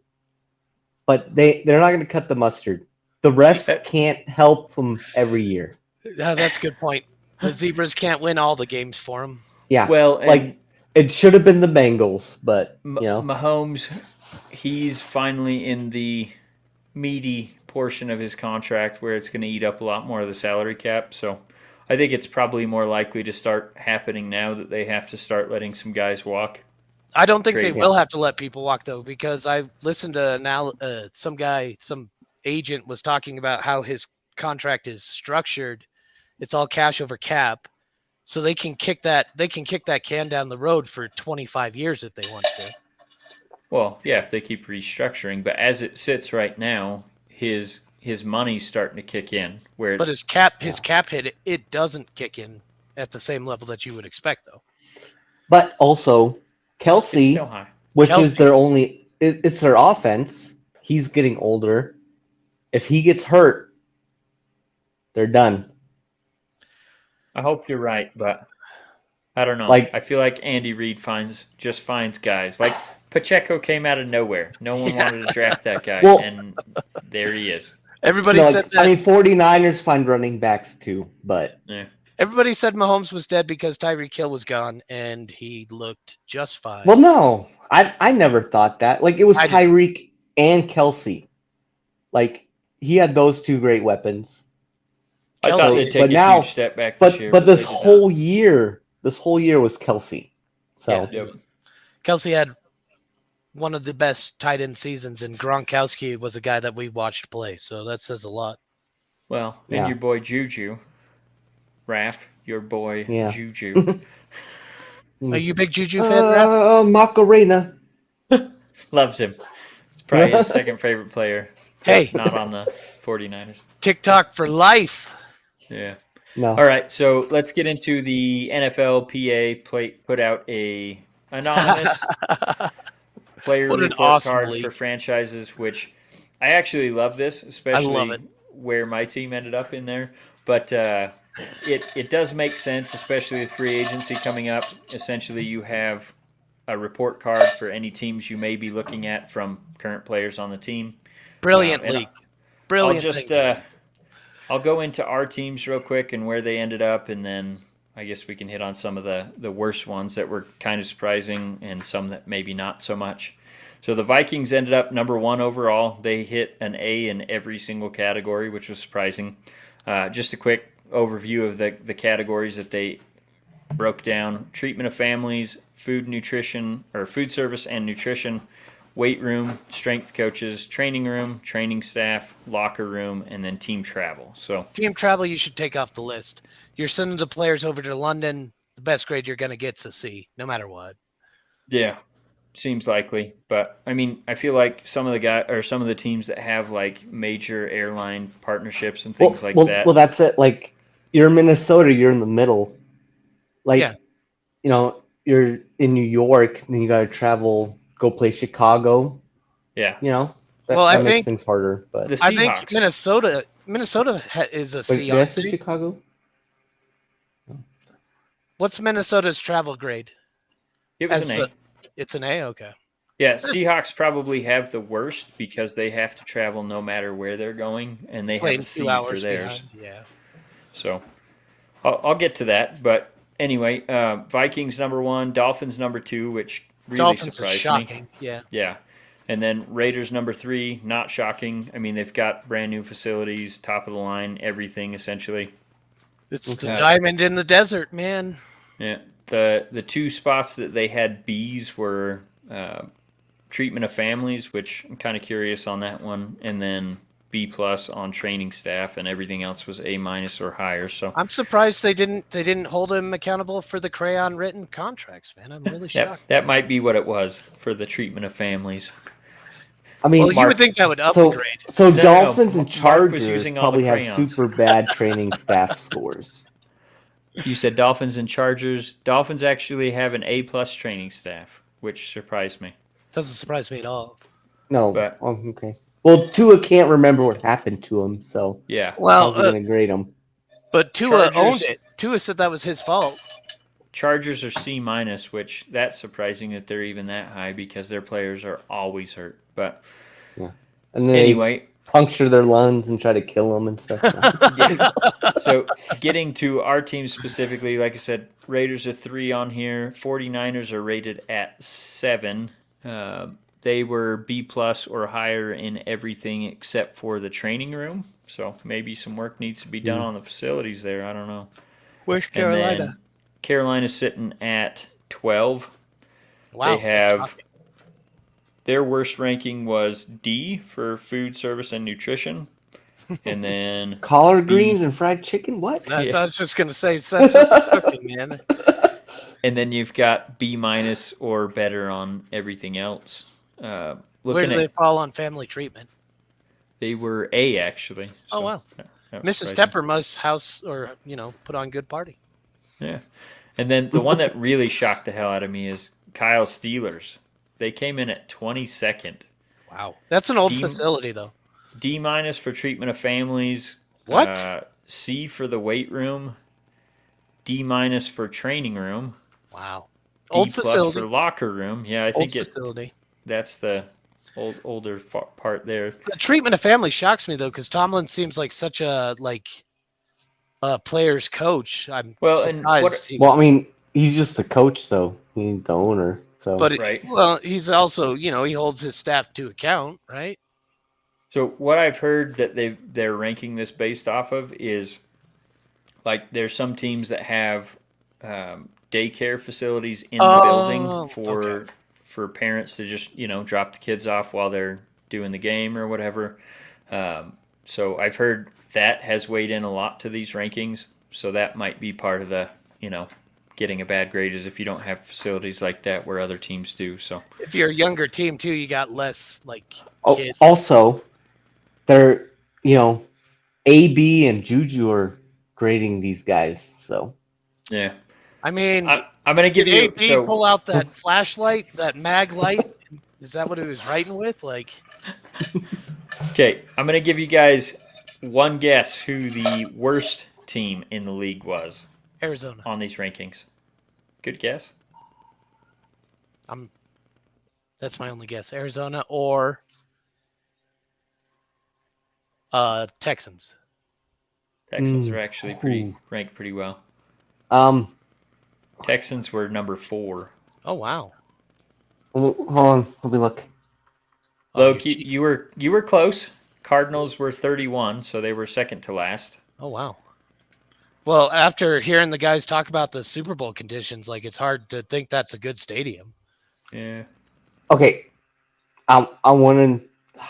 but they're not going to cut the mustard. The refs can't help them every year. That's a good point. The Zebras can't win all the games for them. Yeah. Well, like it should have been the Bengals, but you know, Mahomes, he's finally in the meaty portion of his contract where it's going to eat up a lot more of the salary cap. So I think it's probably more likely to start happening now that they have to start letting some guys walk. I don't think they will have to let people walk, though, because I've listened to some agent was talking about how his contract is structured. It's all cash over cap. So they can kick that can down the road for 25 years if they want to. Well, yeah, if they keep restructuring, but as it sits right now, his money's starting to kick in. But his cap hit, it doesn't kick in at the same level that you would expect, though. But also, Kelsey, which is their only, it's their offense. He's getting older. If he gets hurt, they're done. I hope you're right, but I don't know. I feel like Andy Reid finds guys. Like Pacheco came out of nowhere. No one wanted to draft that guy, and there he is. Everybody said that. I mean, 49ers find running backs too, but yeah. Everybody said Mahomes was dead because Tyreek Hill was gone, and he looked just fine. Well, no, I never thought that. Like, it was Tyreek and Kelsey. Like, he had those two great weapons. I thought they'd take a huge step back this year. But this whole year was Kelsey. So Kelsey had one of the best tight end seasons, and Gronkowski was a guy that we watched play. So that says a lot. Well, and your boy Juju. Raph, your boy Juju. Are you a big Juju fan, Raph? Macarena. Loves him. It's probably his second favorite player. That's not on the 49ers. TikTok for life. Yeah. No. All right, so let's get into the NFLPA put out a anonymous player report card for franchises, which I actually love this, especially where my team ended up in there. But it does make sense, especially with free agency coming up. Essentially, you have a report card for any teams you may be looking at from current players on the team. Brilliant league. Brilliant. I'll go into our teams real quick and where they ended up, and then I guess we can hit on some of the worst ones that were kind of surprising and some that maybe not so much. So the Vikings ended up number 1 overall. They hit an A in every single category, which was surprising. Just a quick overview of the categories that they broke down: treatment of families, food service and nutrition, weight room, strength coaches, training room, training staff, locker room, and then team travel. So team travel you should take off the list. You're sending the players over to London, the best grade you're going to get is a C, no matter what. Yeah, seems likely. But, I mean, I feel like some of the teams that have, like, major airline partnerships and things like that. Well, that's it. Like, you're in Minnesota, you're in the middle. Like, you know, you're in New York, and then you got to travel, go play Chicago. Yeah. You know? That makes things harder. But I think Minnesota is a C. Yes, Chicago? What's Minnesota's travel grade? It was an A. It's an A? Okay. Yeah, Seahawks probably have the worst because they have to travel no matter where they're going, and they have Playing a 2 C for hours theirs. behind. Yeah. So I'll get to that. But anyway, Vikings number 1, Dolphins number 2, which really Dolphins is surprised shocking. me. Yeah. Yeah. And then Raiders number 3, not shocking. I mean, they've got brand new facilities, top of the line, everything essentially. It's the Okay. diamond in the desert, man. Yeah. The 2 spots that they had Bs were treatment of families, which I'm kind of curious on that one, and then B plus on training staff, and everything else was A minus or higher. So I'm surprised they didn't hold him accountable for the crayon written contracts, man. I'm really shocked. that might be what it was for the treatment of families. I mean, Well, you would think that would up the so grade. so No. Dolphins and Mark was Chargers using all the probably have crayons. super bad training staff scores. You said Dolphins and Chargers. Dolphins actually have an A plus training staff, which surprised me. Doesn't surprise me at all. No, But- okay. Well, Tua can't remember what happened to him, so Yeah. Well, how's he gonna grade him? but Tua Chargers- owned it. Tua said that was his fault. Chargers are C minus, which that's surprising that they're even that high because their players are always hurt. But And then anyway, they puncture their lungs and try to kill them and stuff. yeah. So getting to our team specifically, like I said, Raiders are 3 on here. 49ers are rated at 7. They were B plus or higher in everything except for the training room. So maybe some work needs to be done on the facilities there. I don't know. Where's And Carolina? then Carolina's sitting at 12. Wow. They have their worst ranking was D for food service and nutrition. And then Collard greens and fried chicken? What? That's, Yeah. I was just gonna say that's cooking, man. and then you've got B minus or better on everything else. Where Looking do they at fall on family treatment? they were A actually. Oh, wow. that was Mrs. surprising. Tepper must house or put on good party. Yeah. And then the one that really shocked the hell out of me is Kyle Steelers. They came in at 22nd. Wow, that's an old D- facility though. D minus for treatment of families. What? C for the weight room. D minus for training room. Wow, D old plus facility. for locker room. Yeah, I Old think facility. that's the older part there. The treatment of family shocks me though, because Tomlin seems like such a player's coach. I'm Well, and surprised. what- he- Well, I mean, he's just a coach, though. He's the owner. So but Right. well, he's also he holds his staff to account, right? So what I've heard that they're ranking this based off of is like there's some teams that have daycare facilities in the building for parents to just drop the kids off while they're doing the game or whatever. So I've heard that has weighed in a lot to these rankings. So that might be part of the getting a bad grade is if you don't have facilities like that where other teams do. So If you're a younger team too, you got less kids. also, they're AB and Juju are grading these guys. So yeah, I mean, I'm gonna give did you AB so. pull out that flashlight, that mag light? Is that what he was writing with? Okay, I'm going to give you guys one guess who the worst team in the league was Arizona. on these rankings. Good guess. That's my only guess. Arizona or Texans. Texans are actually Ooh. ranked pretty well. Um, Texans were number 4. Oh wow. hold on, let me look. Loag, you you were close. Cardinals were 31, so they were second to last. Oh wow. Well, after hearing the guys talk about the Super Bowl conditions, it's hard to think that's a good stadium. Yeah. Okay, I want to.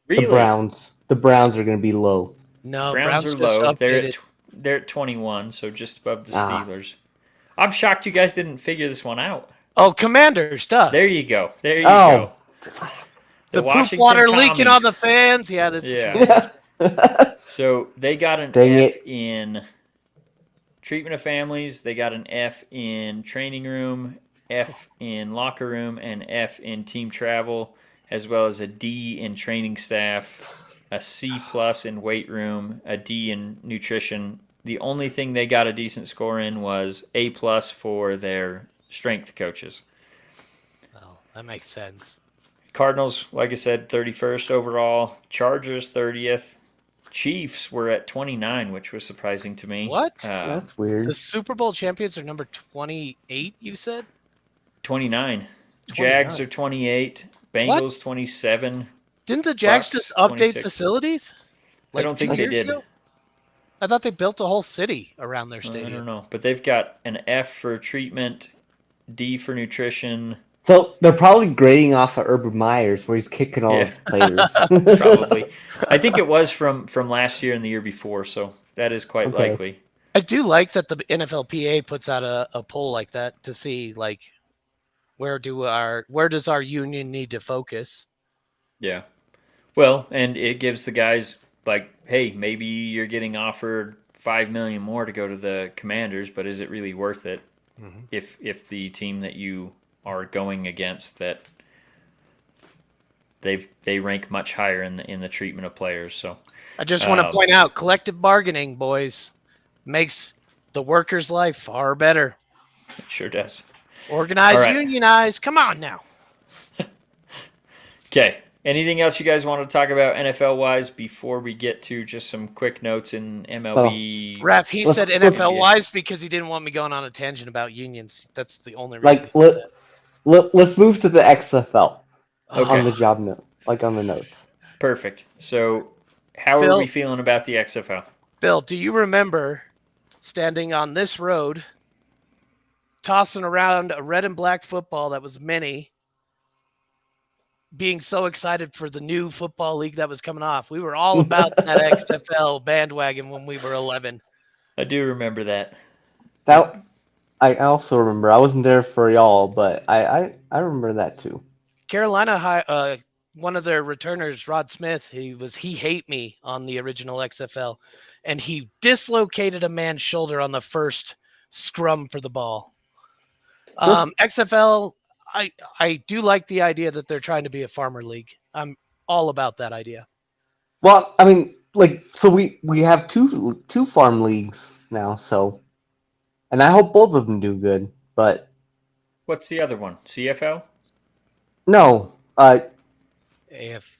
Really? The Browns. The Browns are going to be low. No, Browns are just low. updated. They're at 21, so just above the Steelers. I'm shocked you guys didn't figure this one out. Oh, Commanders, duh. There you go. There you Oh. go. The poop Washington water leaking Commies. on the fans. Yeah, that's Yeah. So they got an Dang F it. in treatment of families. They got an F in training room, F in locker room, and F in team travel, as well as a D in training staff, a C plus in weight room, a D in nutrition. The only thing they got a decent score in was A plus for their strength coaches. Oh. That makes sense. Cardinals, like I said, 31st overall. Chargers 30th. Chiefs were at 29, which was surprising to me. What? That's weird. The Super Bowl champions are number 28, you said? 29. 29. Jags are 28. Bengals 27. Didn't the Jags Bucks, just update 26. facilities? I don't think 2 they years did. ago? I thought they built a whole city around their I stadium. don't know. But they've got an F for treatment, D for nutrition. So they're probably grading off of Urban Meyers, where he's kicking all his players. Probably. I think it was from last year and the year before, so that is quite Okay. likely. I do like that the NFLPA puts out a poll like that to see like where does our union need to focus? Yeah. Well, and it gives the guys like, hey, maybe you're getting offered $5 million more to go to the Commanders, but is it really worth it? Mm-hmm. If the team that you are going against that they rank much higher in the treatment of players. So I just want to point out collective bargaining, boys, makes the worker's life far better. it sure does. Organize, All right. unionize. Come on now. Okay. Anything else you guys want to talk about NFL wise before we get to just some quick notes in MLB? Ref, he Let's- said NFL wise because he didn't want me going on a tangent about unions. That's the only reason. Let's move to the XFL Okay. on the job note, on the notes. Perfect. So how Bill- are we feeling about the XFL? Bill, do you remember standing on this road, tossing around a red and black football that was mini, being so excited for the new football league that was coming off? We were all about that XFL bandwagon when we were 11. I do remember that. That I also remember. I wasn't there for y'all, but I remember that too. Carolina, one of their returners, Rod Smith, he hate me on the original XFL, and he dislocated a man's shoulder on the first scrum for the ball. XFL, I do like the idea that they're trying to be a farmer league. I'm all about that idea. Well, I mean, so we have two farm leagues now, so, and I hope both of them do good. But What's the other one? CFL? no,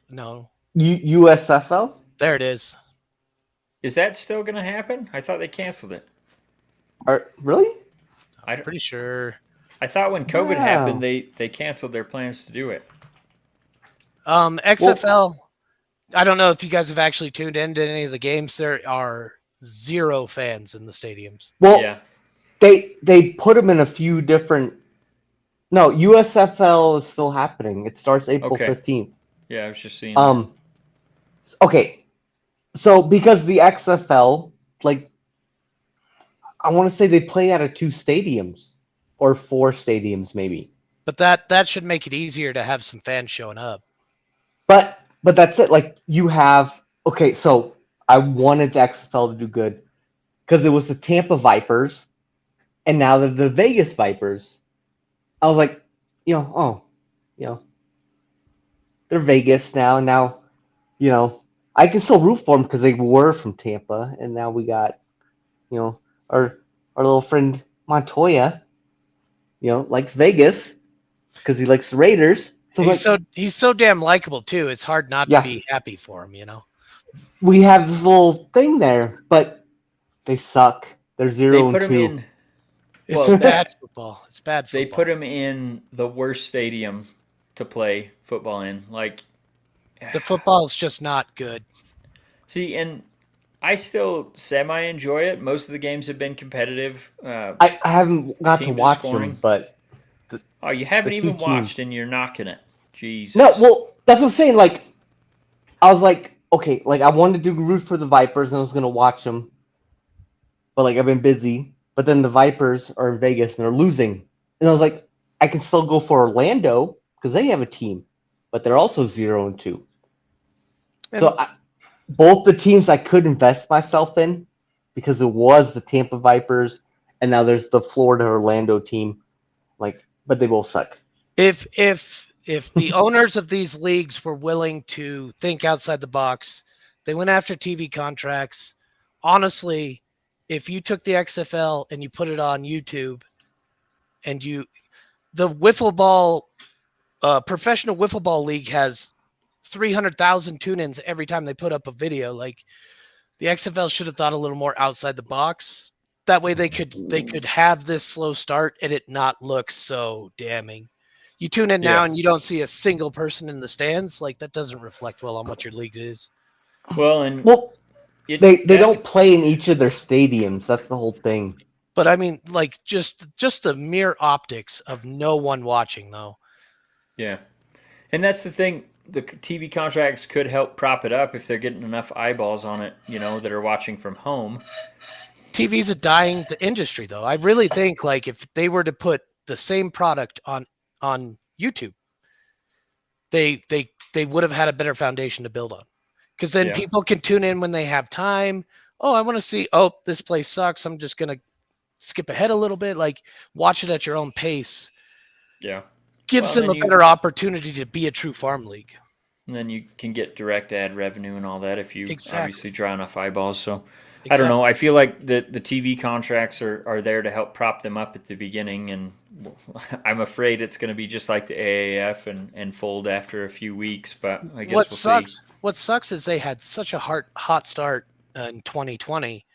No, USFL. there it is. Is that still going to happen? I thought they canceled it. Really? I'm pretty sure. I thought when COVID Wow. happened, they canceled their plans to do it. XFL, I don't know if you guys have actually tuned into any of the games. There are 0 fans in the stadiums. Well, Yeah. they put them in a few different. No, USFL is still happening. It starts April Okay. 15th. Yeah, I was just seeing that. Okay. So because the XFL, I want to say they play out of 2 stadiums or 4 stadiums maybe. But that should make it easier to have some fans showing up. But that's it. So I wanted the XFL to do good because it was the Tampa Vipers, and now they're the Vegas Vipers. I was like, they're Vegas now. And now, I can still root for them because they were from Tampa, and now we got, our little friend Montoya, likes Vegas because he likes the Raiders. So He's so damn likable too. It's hard not to be happy for him, we have this little thing there, but they suck. They're 0-2. They put him in. It's bad football. It's bad football. They put him in the worst stadium to play football in. The football is just not good. See, and I still semi enjoy it. Most of the games have been competitive. I haven't got to teams are watch scoring. them, but Oh, you haven't the even two watched, teams. and you're knocking it. Jesus. no, well, that's what I'm saying. I was like, okay, I wanted to root for the Vipers, and I was gonna watch them, but I've been busy. But then the Vipers are in Vegas and they're losing, and I was like, I can still go for Orlando because they have a team, but they're also 0-2. And So both the teams I could invest myself in because it was the Tampa Vipers, and now there's the Florida Orlando team. But they both suck. if the owners of these leagues were willing to think outside the box, they went after TV contracts. Honestly, if you took the XFL and you put it on YouTube and the wiffle ball Professional Wiffle Ball League has 300,000 tune-ins every time they put up a video. Like the XFL should have thought a little more outside the box. That way they could have this slow start and it not look so damning. You tune in now and you don't see a single person in the stands. Like that doesn't reflect well on what your league is. Well, and they don't play in each of their stadiums. That's the whole thing. But I mean, like just the mere optics of no one watching, though. Yeah, and that's the thing. The TV contracts could help prop it up if they're getting enough eyeballs on it, that are watching from home. TV's a dying industry, though. I really think like if they were to put the same product on YouTube, they would have had a better foundation to build on. Because then people can tune in when they have time. Oh, I want to see. Oh, this place sucks. I'm just gonna skip ahead a little bit. Like watch it at your own pace. Yeah, gives them a better opportunity to be a true farm league. And then you can get direct ad revenue and all that if you obviously draw enough eyeballs. So Exactly. I don't know. I feel like the TV contracts are there to help prop them up at the beginning, and I'm afraid it's going to be just like the AAF and fold after a few weeks. But I guess we'll see. What sucks is they had such a hot start in 2020.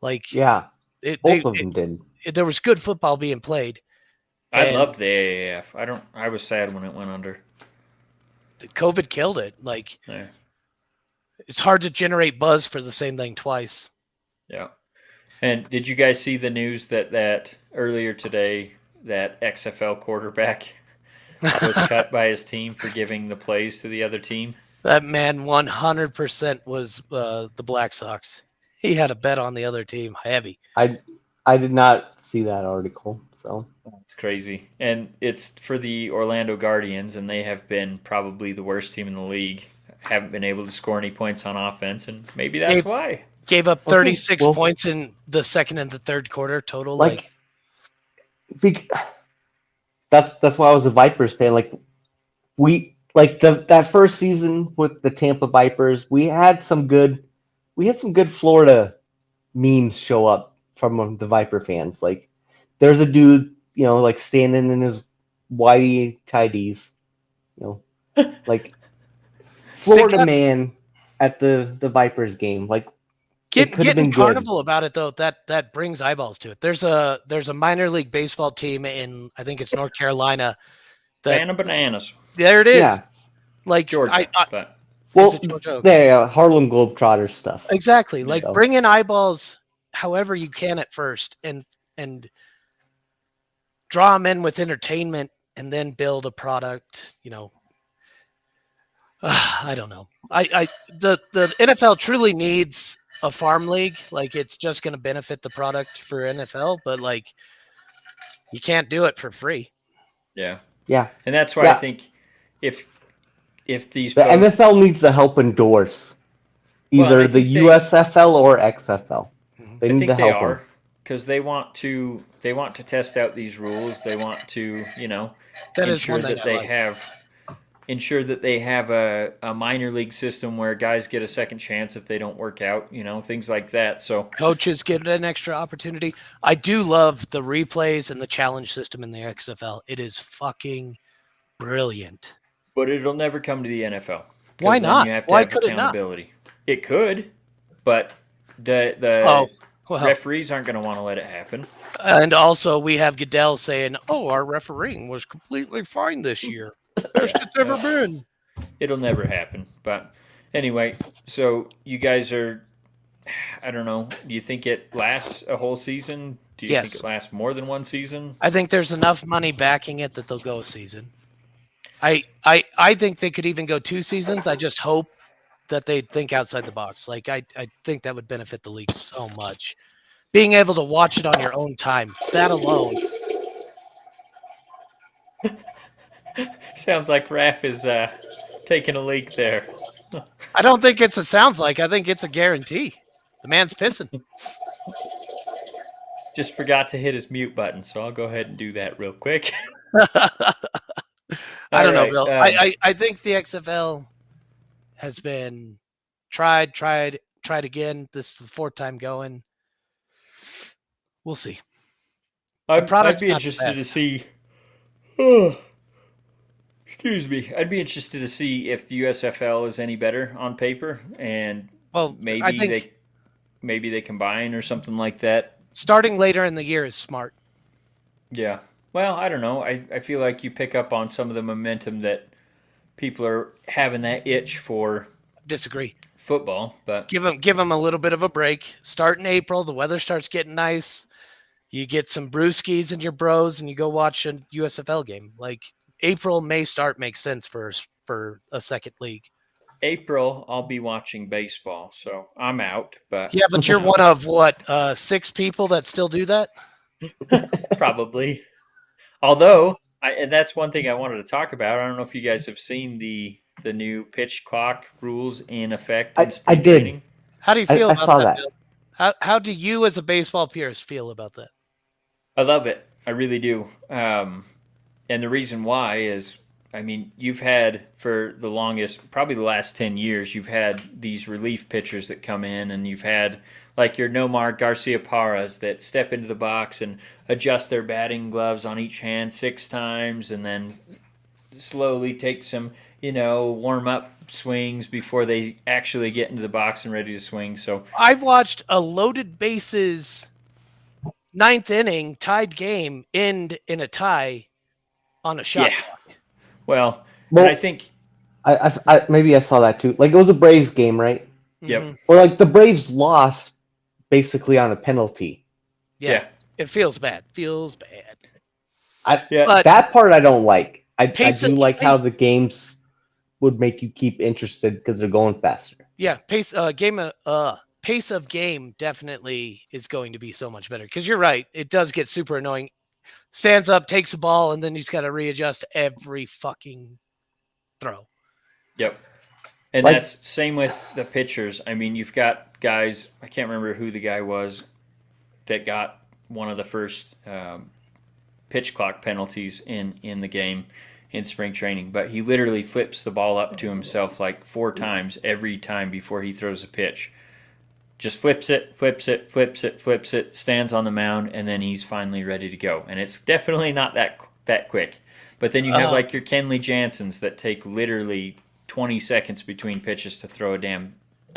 Like both of them did. There was good football being played. I loved the AAF. I was sad when it went under. COVID killed it. Like it's hard to generate buzz for the same thing twice. Yeah. And did you guys see the news that earlier today that XFL quarterback was cut by his team for giving the plays to the other team? That man 100% was the Black Sox. He had a bet on the other team, heavy. I did not see that article, so it's crazy. And it's for the Orlando Guardians, and they have been probably the worst team in the league. Haven't been able to score any points on offense, and maybe that's why. Gave up 36 points in the second and the third quarter total. That's why I was a Vipers fan. That first season with the Tampa Vipers, we had some good Florida memes show up from the Viper fans. Like there's a dude, like standing in his whitey tidies, like Florida man at the Vipers game. Like getting carnival about it though, that brings eyeballs to it. There's a minor league baseball team in, I think it's North Carolina. Bananas. There it is. Yeah. Like Georgia. Harlem Globetrotters stuff. Exactly. Like bring in eyeballs however you can at first and draw them in with entertainment and then build a product, I don't know. The NFL truly needs a farm league. Like it's just going to benefit the product for NFL, but like you can't do it for free. Yeah. Yeah. And that's why I think if these the NFL needs to help endorse either the USFL or XFL. They need to help them because they want to test out these rules. They want to, ensure that they have a minor league system where guys get a second chance if they don't work out, things like that. So coaches get an extra opportunity. I do love the replays and the challenge system in the XFL. It is fucking brilliant. But it'll never come to the NFL. Why not? You have to have accountability. It could, but the referees aren't going to want to let it happen. And also, we have Goodell saying, "Oh, our refereeing was completely fine this year, best it's ever been." It'll never happen. But anyway, so you guys are, I don't know. Do you think it lasts a whole season? Do you think it lasts more than one season? I think there's enough money backing it that they'll go a season. I think they could even go 2 seasons. I just hope that they think outside the box. Like I think that would benefit the league so much. Being able to watch it on your own time, that alone. Sounds like Raph is taking a leak there. I don't think it's a sounds like. I think it's a guarantee. The man's pissing. Just forgot to hit his mute button, so I'll go ahead and do that real quick. I don't know, Bill. I think the XFL has been tried again. This is the 4th time going. We'll see. I'd be interested to see. Excuse me. I'd be interested to see if the USFL is any better on paper, and Well, I maybe think they combine or something like that. starting later in the year is smart. Yeah. Well, I don't know. I feel like you pick up on some of the momentum that people are having that itch for Disagree. football, but Give them a little bit of a break. Start in April. The weather starts getting nice. You get some brewskis and your bros, and you go watch a USFL game. Like April, May start makes sense for a second league. April I'll be watching baseball, so I'm out. But Yeah, but you're one of what 6 people that still do that. probably. Although, and that's one thing I wanted to talk about. I don't know if you guys have seen the new pitch clock rules in effect in I spring did. training. How do you feel I about saw that, that. Bill? How do you, as a baseball purist, feel about that? I love it. I really do. And the reason why is, I mean, you've had for the longest, probably the last 10 years, you've had these relief pitchers that come in, and you've had like your Nomar Garcia Parras that step into the box and adjust their batting gloves on each hand 6 times, and then slowly take some, warm up swings before they actually get into the box and ready to swing. So I've watched a loaded bases 9th inning tied game end in a tie on a shot yeah, clock. well, Well, and I think, maybe I saw that too. Like it was a Braves game, right? yep, Mhm. Or like the Braves lost basically on a penalty. Yeah, it feels bad. Feels bad. yeah, But That part I don't like. I pace do of, like how the games would make you keep interested because they're going faster. yeah, pace of game definitely is going to be so much better because you're right. It does get super annoying. Stands up, takes a ball, and then he's got to readjust every fucking throw. yep. And Like- that's same with the pitchers. I mean, you've got guys. I can't remember who the guy was that got one of the first pitch clock penalties in the game in spring training. But he literally flips the ball up to himself like 4 times every time before he throws a pitch. Just flips it, flips it, flips it, flips it, stands on the mound, and then he's finally ready to go. And it's definitely not that quick. But then you have like your Kenley Jansens that take literally 20 seconds between pitches to throw a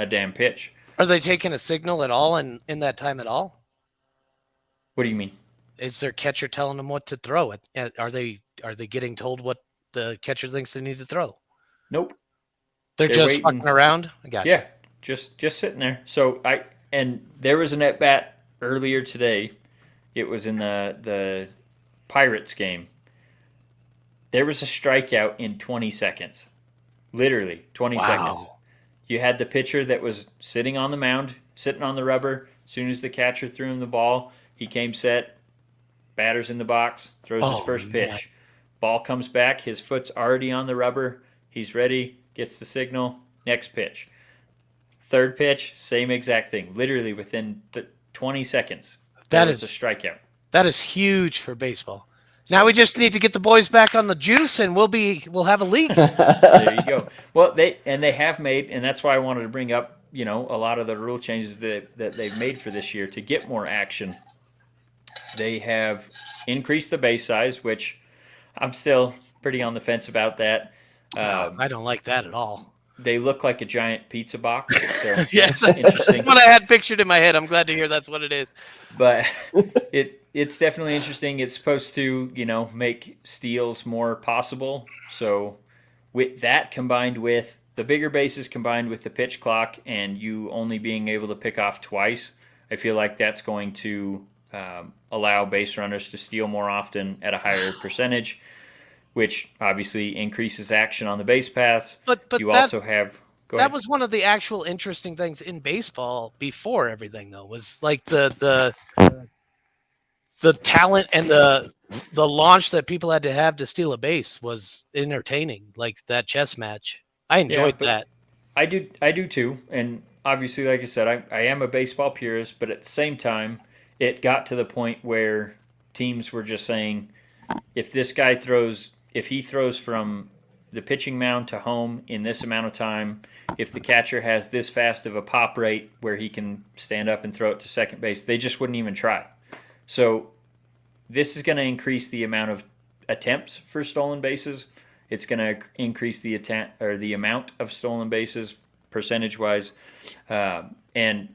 damn pitch. Are they taking a signal at all in that time at all? What do you mean? Is their catcher telling them what to throw? Are they getting told what the catcher thinks they need to throw? Nope. They're just waiting. fucking around. I got Yeah, just sitting there. So there was an at bat earlier today. It was in the Pirates game. There was a strikeout in 20 seconds. Literally 20 seconds. You had the pitcher that was sitting on the mound, sitting on the rubber. As soon as the catcher threw him the ball, he came set. Batter's in the box, throws his first pitch. man. Ball comes back. His foot's already on the rubber. He's ready. Gets the signal. Next pitch. Third pitch, same exact thing. Literally within 20 seconds. That was is- a strikeout. That is huge for baseball. Now we just need to get the boys back on the juice, and we'll have a league. There you go. Well, they have made, and that's why I wanted to bring up, a lot of the rule changes that they've made for this year to get more action. They have increased the base size, which I'm still pretty on the fence about that. I don't like that at all. They look like a giant pizza box. So Yes, that's interesting. what I had pictured in my head. I'm glad to hear that's what it is. But it's definitely interesting. It's supposed to, make steals more possible. So with that combined with the bigger bases combined with the pitch clock and you only being able to pick off twice, I feel like that's going to allow base runners to steal more often at a higher percentage, which obviously increases action on the base pass. But you also have that was one of the actual interesting things in baseball before everything, though, was like the talent and the launch that people had to have to steal a base was entertaining, like that chess match. I enjoyed that. I do too. And obviously, like I said, I am a baseball purist, but at the same time, it got to the point where teams were just saying, if he throws from the pitching mound to home in this amount of time, if the catcher has this fast of a pop rate where he can stand up and throw it to second base, they just wouldn't even try. So this is going to increase the amount of attempts for stolen bases, It's going to increase the the amount of stolen bases percentage-wise, and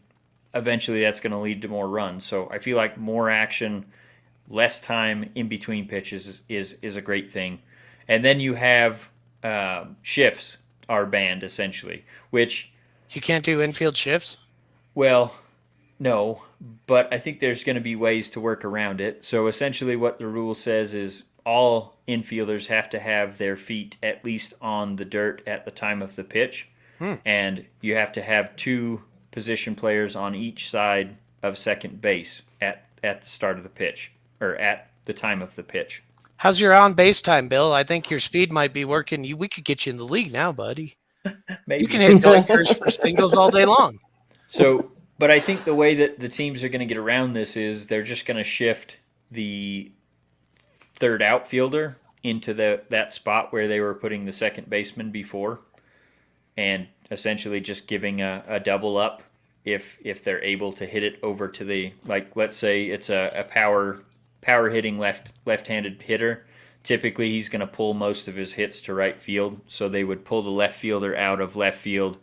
eventually that's going to lead to more runs. So I feel like more action, less time in between pitches is a great thing. And then you have shifts are banned essentially, which You can't do infield shifts? well, no, but I think there's going to be ways to work around it. So essentially, what the rule says is all infielders have to have their feet at least on the dirt at the time of the pitch, and you have to have two position players on each side of second base at the start of the pitch or at the time of the pitch. How's your on base time, Bill? I think your speed might be working. We could get you in the league now, buddy. Maybe. You can hit dunkers for singles all day long. So, but I think the way that the teams are going to get around this is they're just going to shift the third outfielder into that spot where they were putting the second baseman before, and essentially just giving a double up if they're able to hit it over to the, like, let's say it's a power hitting left-handed hitter. Typically he's going to pull most of his hits to right field, so they would pull the left fielder out of left field,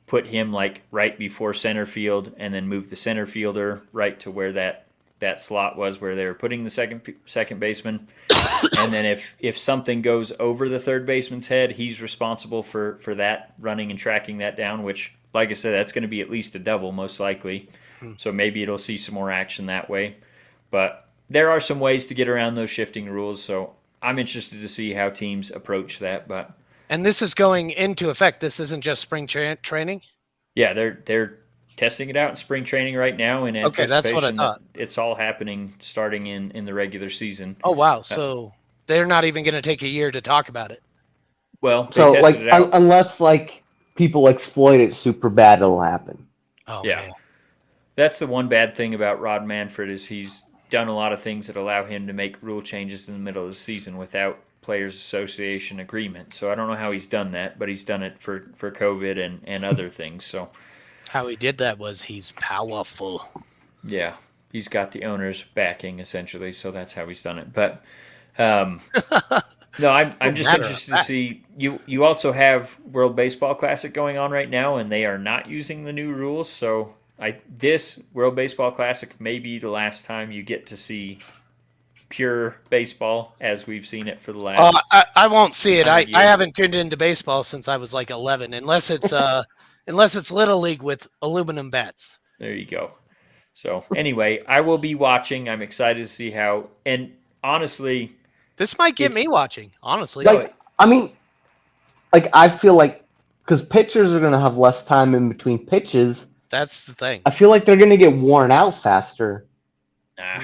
put him like right before center field, and then move the center fielder right to where that slot was where they were putting the second baseman. And then if something goes over the third baseman's head, he's responsible for that, running and tracking that down, which, like I said, that's going to be at least a double most likely. So maybe it'll see some more action that way. But there are some ways to get around those shifting rules, so I'm interested to see how teams approach that. But And this is going into effect. This isn't just spring training? yeah, they're testing it out in spring training right now in Okay, anticipation that's what I thought. that it's all happening starting in the regular season. Oh, wow. So they're not even going to take a year to talk about it. Well, they So, tested like, it out. unless, like, people exploit it super bad, it'll happen. Oh, Yeah. man. That's the one bad thing about Rod Manfred is he's done a lot of things that allow him to make rule changes in the middle of the season without Players Association agreement. So I don't know how he's done that, but he's done it for COVID and other things. So How he did that was he's powerful. yeah, he's got the owner's backing essentially. So that's how he's done it. But no, I'm just matter of interested to fact. see you also have World Baseball Classic going on right now, and they are not using the new rules. So this World Baseball Classic may be the last time you get to see pure baseball as we've seen it for the last. I won't see it. 100 I years. haven't tuned into baseball since I was like 11, unless it's Little League with aluminum bats. There you go. So anyway, I will be watching. I'm excited to see how. And honestly, This might get It's- me watching, honestly. Like, I mean, like, I feel like, because pitchers are going to have less time in between pitches, That's the thing. I feel like they're going to get worn out faster. nah,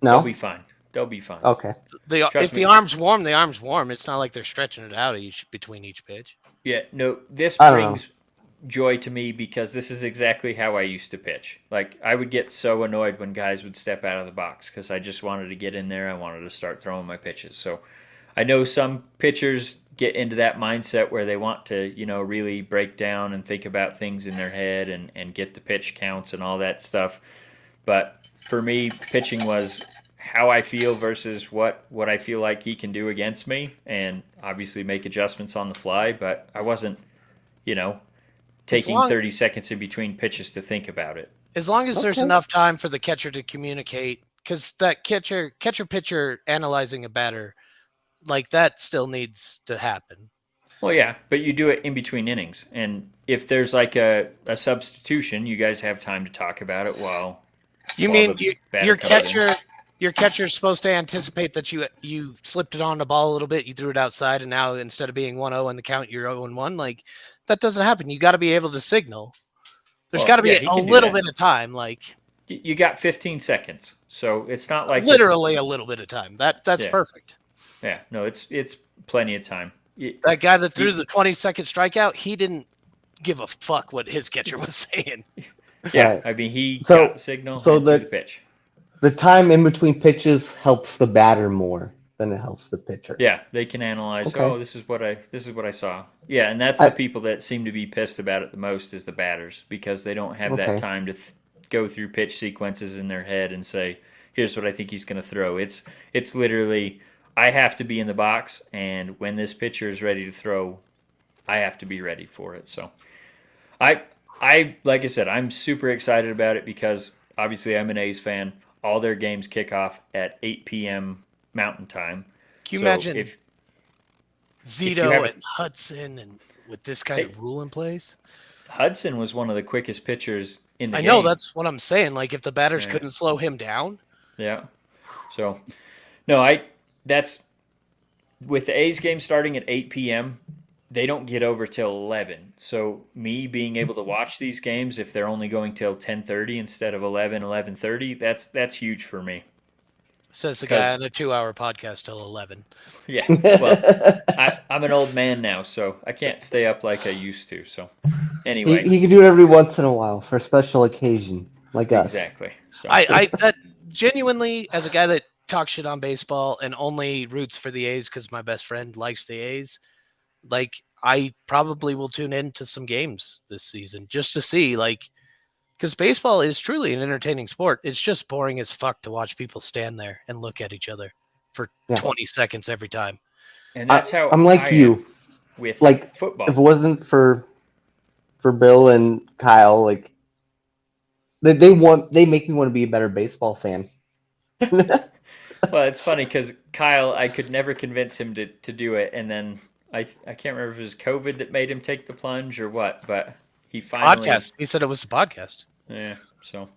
No? they'll be fine. They'll be fine. Okay. Trust If me. the arm's warm, the arm's warm. It's not like they're stretching it out between each pitch. Yeah, no, this I don't know. brings joy to me because this is exactly how I used to pitch. Like, I would get so annoyed when guys would step out of the box because I just wanted to get in there. I wanted to start throwing my pitches. So I know some pitchers get into that mindset where they want to, really break down and think about things in their head and get the pitch counts and all that stuff. But for me, pitching was how I feel versus what I feel like he can do against me, and obviously make adjustments on the fly. But I wasn't, taking 30 seconds in between pitches to think about it. As long as there's Okay. enough time for the catcher to communicate, because that catcher pitcher analyzing a batter, like that still needs to happen. Well, yeah, but you do it in between innings, and if there's like a substitution, you guys have time to talk about it while. You while mean the batter your comes in. your catcher's supposed to anticipate that you slipped it on the ball a little bit, you threw it outside, and now instead of being 1-0 in the count, you're 0-1. Like, that doesn't happen. You got to be able to signal. There's Well, got to be yeah, he a can do little that. bit of time, like You got 15 seconds, so it's not like literally a little bit of time. That's Yeah. perfect. Yeah, no, it's plenty of time. That guy that threw the 20-second strikeout, he didn't give a fuck what his catcher was saying. Yeah, Right. I mean, he So- got the signal so and threw that- the pitch. The time in between pitches helps the batter more than it helps the pitcher. Yeah, they can analyze. Okay. Oh, this is what I saw. Yeah, and that's I- the people that seem to be pissed about it the most is the batters because they don't have that Okay. time to go through pitch sequences in their head and say, "Here's what I think he's going to throw." It's literally, I have to be in the box, and when this pitcher is ready to throw, I have to be ready for it. So I like I said, I'm super excited about it because obviously I'm an A's fan. All their games kick off at 8 p.m. Mountain Time. Can you So imagine if you Zito have and Hudson and with this kind hey, of rule in place? Hudson was one of the quickest pitchers in the I know game. that's what I'm saying. Like if the batters Yeah. couldn't slow him down, Yeah. So no, that's with the A's game starting at 8 p.m. They don't get over till 11. So me being able to watch these games if they're only going till 10:30 instead of 11:30, that's huge for me. says the guy Because on a 2-hour podcast till 11. yeah, well, I'm an old man now, so I can't stay up like I used to. So anyway, he can do it every once in a while for a special occasion, like us. exactly. So I that genuinely, as a guy that talks shit on baseball and only roots for the A's because my best friend likes the A's, like I probably will tune in to some games this season just to see, like, because baseball is truly an entertaining sport. It's just boring as fuck to watch people stand there and look at each other for Yeah. 20 seconds every time. and that's how I'm like I you. am with Like football. if it wasn't for Bill and Kyle, like they make me want to be a better baseball fan. Well, it's funny because Kyle, I could never convince him to do it, and then I can't remember if it was COVID that made him take the plunge or what, but he finally Podcast. He said it was a podcast. Yeah. So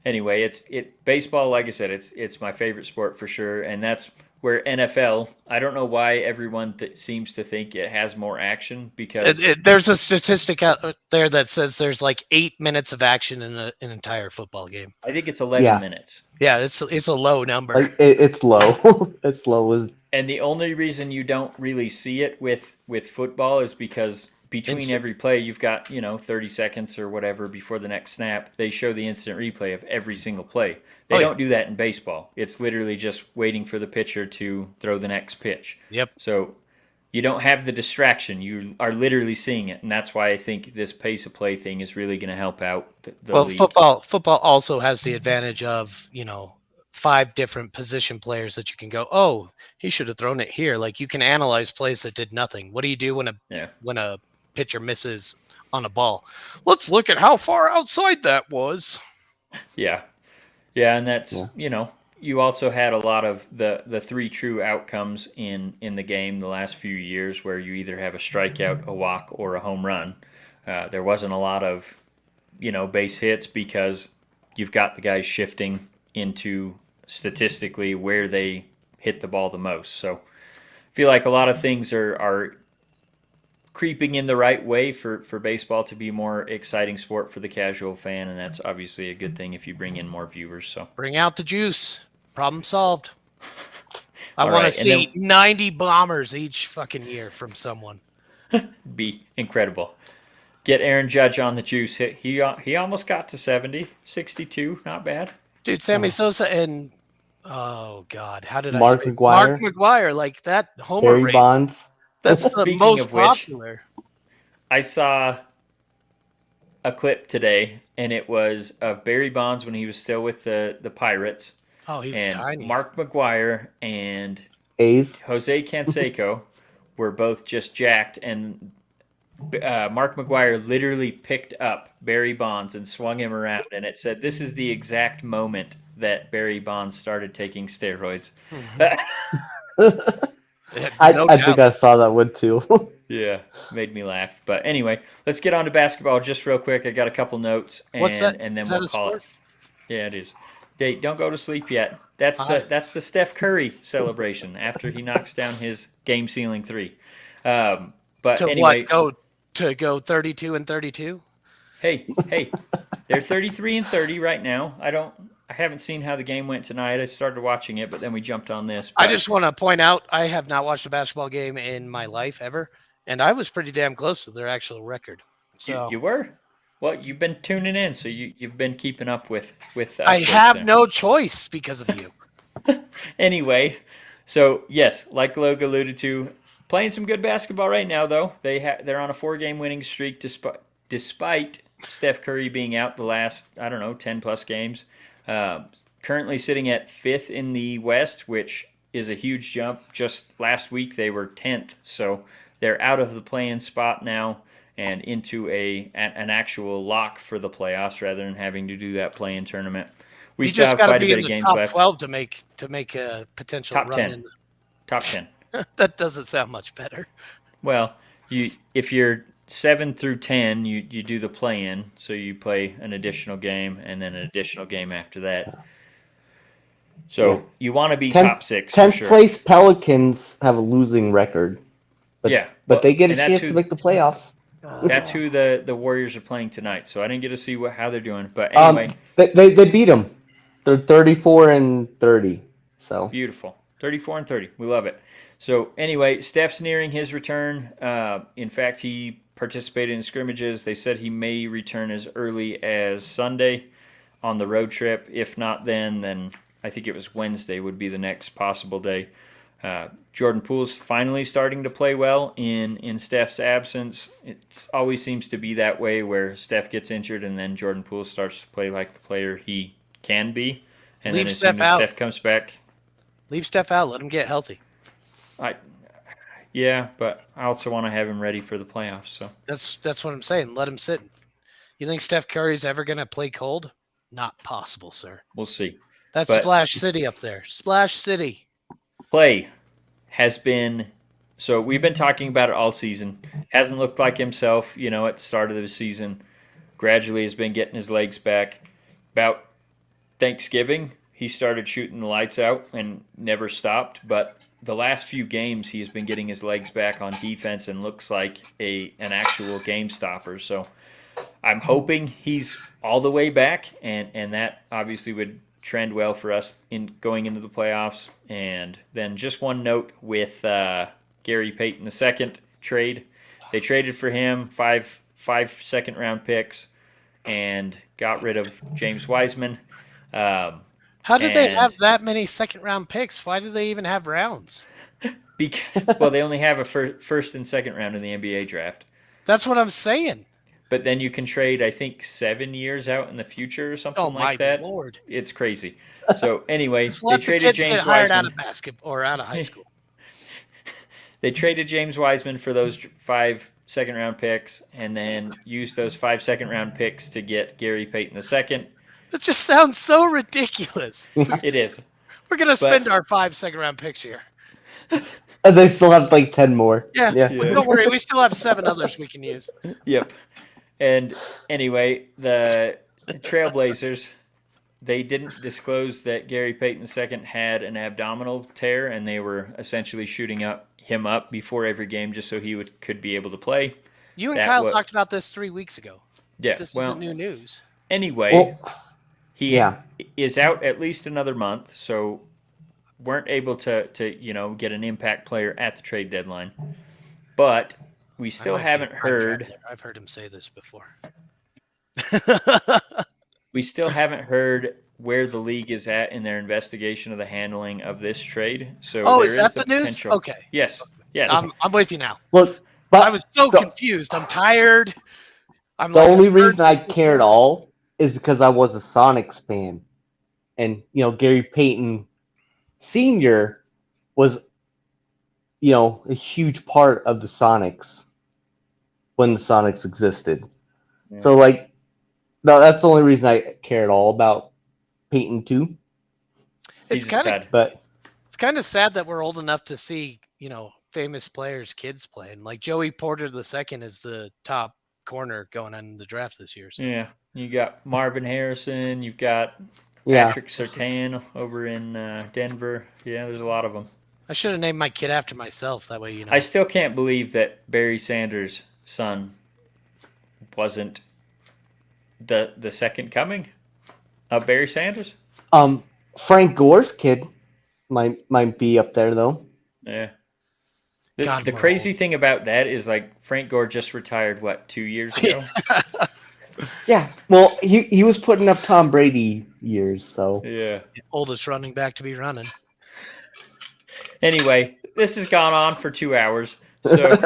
anyway, it's baseball. Like I said, it's my favorite sport for sure, and that's where NFL. I don't know why everyone seems to think it has more action because There's a statistic out there that says there's like 8 minutes of action in an entire football game. I think it's 11 Yeah. minutes. Yeah, it's a low number. Like it's low. It's low as And the only reason you don't really see it with football is because between Instant. every play you've got 30 seconds or whatever before the next snap. They show the instant replay of every single play. They Oh, yeah. don't do that in baseball. It's literally just waiting for the pitcher to throw the next pitch. Yep. So you don't have the distraction. You are literally seeing it, and that's why I think this pace of play thing is really going to help out the Well, league. football also has the advantage of 5 different position players that you can go, oh, he should have thrown it here. Like you can analyze plays that did nothing. What do you do when a pitcher misses on a ball? Let's look at how far outside that was. Yeah, and that's you also had a lot of the 3 true outcomes in the game the last few years where you either have a strikeout, a walk, or a home run. There wasn't a lot of base hits because you've got the guys shifting into statistically where they hit the ball the most. So I feel like a lot of things are creeping in the right way for baseball to be a more exciting sport for the casual fan, and that's obviously a good thing if you bring in more viewers. So Bring out the juice. Problem solved. I All want right, to and see 90 bombers each fucking year from someone. be incredible. Get Aaron Judge on the juice. He almost got to 70, 62, not bad. Dude, Sammy Sosa and oh god, how did Mark I say McGwire. Mark McGwire, like that homer Barry rate. Bonds. That's the Speaking most of which, popular. I saw a clip today, and it was of Barry Bonds when he was still with the Pirates, Oh, he was and tiny. Mark McGwire and A's. Jose Canseco were both just jacked, and Mark McGwire literally picked up Barry Bonds and swung him around, and it said, "This is the exact moment that Barry Bonds started taking steroids." I think I saw that one too. Yeah, made me laugh. But anyway, let's get on to basketball just real quick. I got a couple notes, and What's that? and then Is that we'll a call sport? it. Yeah, it is. Hey, don't go to sleep yet. That's the Steph Curry celebration after he knocks down his game sealing 3. But To anyway, what? Go 32 and 32? hey, they're 33 and 30 right now. I haven't seen how the game went tonight. I started watching it, but then we jumped on this. I But just want to point out I have not watched a basketball game in my life ever, and I was pretty damn close to their actual record. So you were? Well, you've been tuning in, so you've been keeping up with I updates have there. no choice because of you. Anyway, so yes, like Loag alluded to, playing some good basketball right now. Though they're on a 4-game winning streak despite Steph Curry being out the last 10 plus games. Currently sitting at 5th in the West, which is a huge jump. Just last week they were 10th, so they're out of the play-in spot now and into an actual lock for the playoffs rather than having to do that play-in tournament. We You still just have got to quite a be bit in of the games top left. 12 to make a potential Top run 10. in. Top 10. That doesn't sound much better. Well, if you're 7 through 10, you do the play-in, so you play an additional game and then an additional game after that. So you want to be top 6 for 10th sure. place Pelicans have a losing record. But, but they get a chance to make the playoffs. That's who the Warriors are playing tonight. So I didn't get to see how they're doing. But anyway. They beat them. They're 34-30. So beautiful. 34-30. We love it. So anyway, Steph's nearing his return. In fact, he participated in scrimmages. They said he may return as early as Sunday on the road trip. If not then I think it was Wednesday would be the next possible day. Jordan Poole's finally starting to play well in Steph's absence. It always seems to be that way where Steph gets injured and then Jordan Poole starts to play like the player he can be. And then as soon as Steph comes back. Leave Steph out. Let him get healthy. Yeah, but I also want to have him ready for the playoffs. So that's what I'm saying. Let him sit. You think Steph Curry's ever going to play cold? Not possible, sir. We'll see. That's Splash City up there. Splash City. Play has been – so we've been talking about it all season. Hasn't looked like himself, at the start of the season. Gradually has been getting his legs back. About Thanksgiving, he started shooting the lights out and never stopped. But the last few games, he's been getting his legs back on defense and looks like an actual game stopper. So I'm hoping he's all the way back, and that obviously would – trend well for us in going into the playoffs. And then just one note with Gary Payton II trade. They traded for him five second-round picks and got rid of James Wiseman. How did they have that many second-round picks? Why do they even have rounds? Because they only have a first and second round in the NBA draft. That's what I'm saying. But then you can trade, I think, 7 years out in the future or something like that. Oh, my Lord. It's crazy. So, anyway, they traded James Wiseman. Out of basketball or out of high school. They traded James Wiseman for those 5 second-round picks and then used those 5 second-round picks to get Gary Payton II. That just sounds so ridiculous. It is. We're going to spend our 5 second-round picks here. And they still have 10 more. Yeah. Don't worry. We still have 7 others we can use. Yep. And anyway, the Trailblazers, they didn't disclose that Gary Payton II had an abdominal tear, and they were essentially shooting him up before every game just so he could be able to play. You and Kyle talked about this 3 weeks ago. Yeah. This isn't new news. Anyway, he is out at least another month, so weren't able to get an impact player at the trade deadline. But we still haven't heard. I've heard him say this before. We still haven't heard where the league is at in their investigation of the handling of this trade. So is that the news? Potential. Okay. Yes. I'm with you now. Look, but I was so confused. I'm tired. The only reason I care at all is because I was a Sonics fan, and Gary Payton Sr. was a huge part of the Sonics when the Sonics existed. Yeah. So that's the only reason I care at all about Payton 2. It's kind of sad that we're old enough to see, famous players' kids playing. Like Joey Porter II is the top corner going on in the draft this year. So. Yeah. You got Marvin Harrison, you've got Patrick Surtain over in Denver. Yeah, there's a lot of them. I should have named my kid after myself. That way, I still can't believe that Barry Sanders' son wasn't the second coming of Barry Sanders. Frank Gore's kid might be up there though. Yeah. The crazy thing about that is Frank Gore just retired 2 years ago. Yeah. Well, he was putting up Tom Brady years, so yeah. Oldest running back to be running. Anyway, this has gone on for 2 hours, so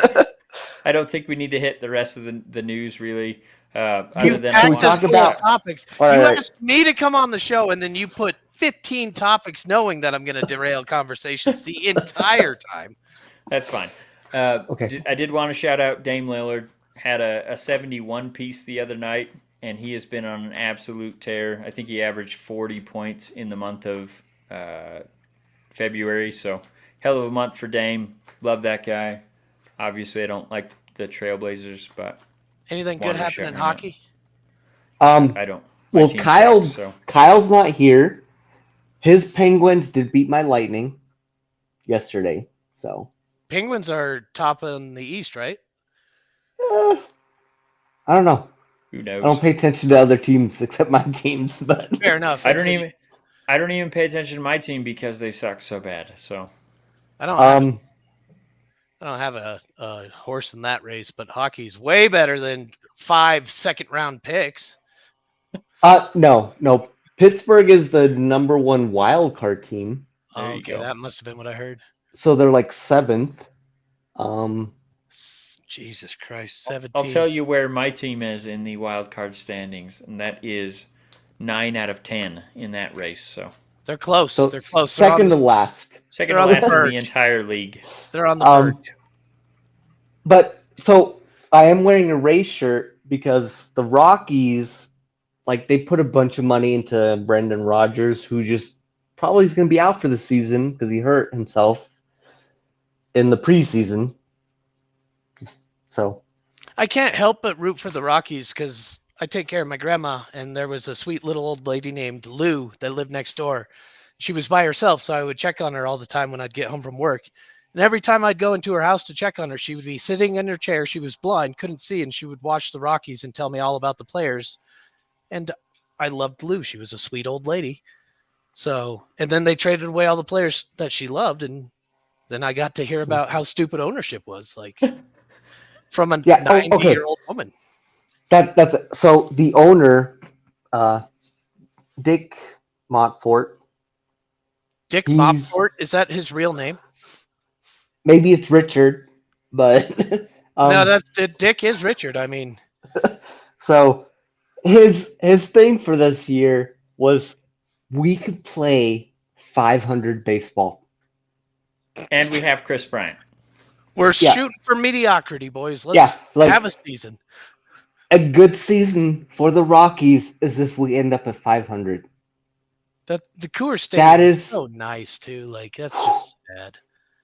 I don't think we need to hit the rest of the news really. Other than talk about topics. You asked me to come on the show, and then you put 15 topics knowing that I'm going to derail conversations the entire time. That's fine. Okay. I did want to shout out Dame Lillard. Had a 71 piece the other night, and he has been on an absolute tear. I think he averaged 40 points in the month of February. So, hell of a month for Dame. Love that guy. Obviously, I don't like the Trailblazers, but Anything good wanted to happen shout in him hockey? I don't. My Well, team Kyle, sucks, so Kyle's not here. His Penguins did beat my Lightning yesterday. So, Penguins are top in the East, right? I don't know. who I knows? don't pay attention to other teams except my teams, but Fair enough. I don't even pay attention to my team because they suck so bad. So I don't have a horse in that race, but hockey's way better than 5 second-round picks. no. Pittsburgh is the number one wild card team, There you Okay, go. that must have been what I heard. so they're like 7th. Jesus Christ, 17. I'll tell you where my team is in the wild card standings, and that is 9 out of 10 in that race. So They're close. So They're close. second to last. second They're to on the last in verge. the entire league. They're on the verge. But so I am wearing a race shirt because the Rockies, like they put a bunch of money into Brendan Rodgers, who just probably is going to be out for the season because he hurt himself in the preseason. So I can't help but root for the Rockies because I take care of my grandma, and there was a sweet little old lady named Lou that lived next door. She was by herself, so I would check on her all the time when I'd get home from work. And every time I'd go into her house to check on her, she would be sitting in her chair. She was blind, couldn't see, and she would watch the Rockies and tell me all about the players. And I loved Lou. She was a sweet old lady. So, and then they traded away all the players that she loved, and then I got to hear about how stupid ownership was, like from a 90-year-old woman. that's so the owner, Dick Montfort. Dick Montfort, is that his real name? Maybe it's Richard, but No, Dick is Richard. I mean, so his thing for this year was we could play 500 baseball. And we have Chris Bryant. we're Yeah. shooting for mediocrity, boys. Let's have a season. A good season for the Rockies is if we end up at 500. The Coors Stadium is is- so nice too. Like that's just sad.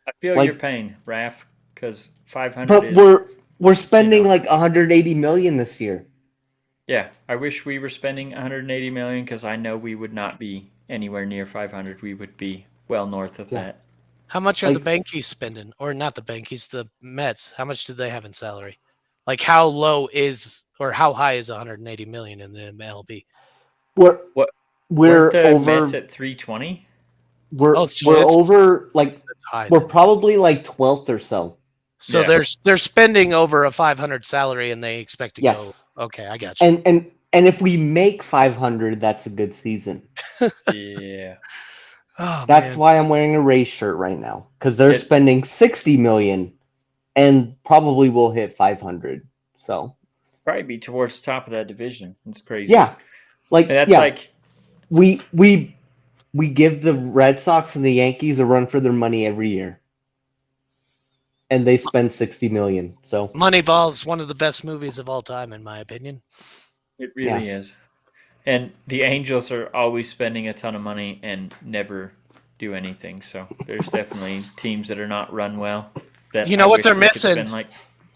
I feel Like- your pain, Raph, because 500 But is... we're spending know. like 180 million this year. Yeah, I wish we were spending 180 million because I know we would not be anywhere near 500. We would be well north of that. How much are the Like- Bankies spending? Or not the Bankies, the Mets. How much do they have in salary? Like how low is or how high is 180 million in the MLB? We're Weren't the over. Mets at 320? We're Oh, so we're it's- over. Like That's high. we're probably like 12th or so. So Yeah. they're spending over a 500 salary and they expect to Yes. go. Okay, I got you. And if we make 500, that's a good season. Yeah. Oh, That's man. why I'm wearing a Rays shirt right now because they're It- spending 60 million, and probably will hit 500. So Probably be towards the top of that division. It's crazy. yeah, like And that's yeah, like, we give the Red Sox and the Yankees a run for their money every year, and they spend 60 million. So Moneyball is one of the best movies of all time, in my opinion. it really is. And the Angels are always spending a ton of money and never do anything. So there's definitely teams that are not run well. That You know I what wish they're we could missing? spend like,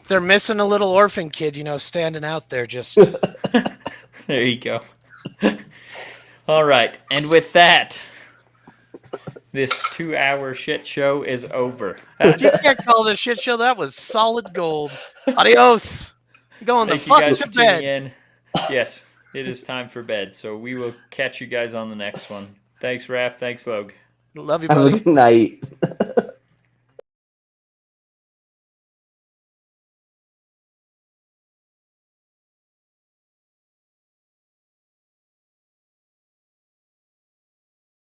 They're missing a little orphan kid, standing out there just. there you go. All right. And with that, this 2-hour shit show is over. You can't call it a shit show. That was solid gold. Adios. Going the Thank you fuck guys to for tuning bed. in. Yes, it is time for bed. So we will catch you guys on the next one. Thanks, Raph. Thanks, Loag. Love you, have a buddy. good night.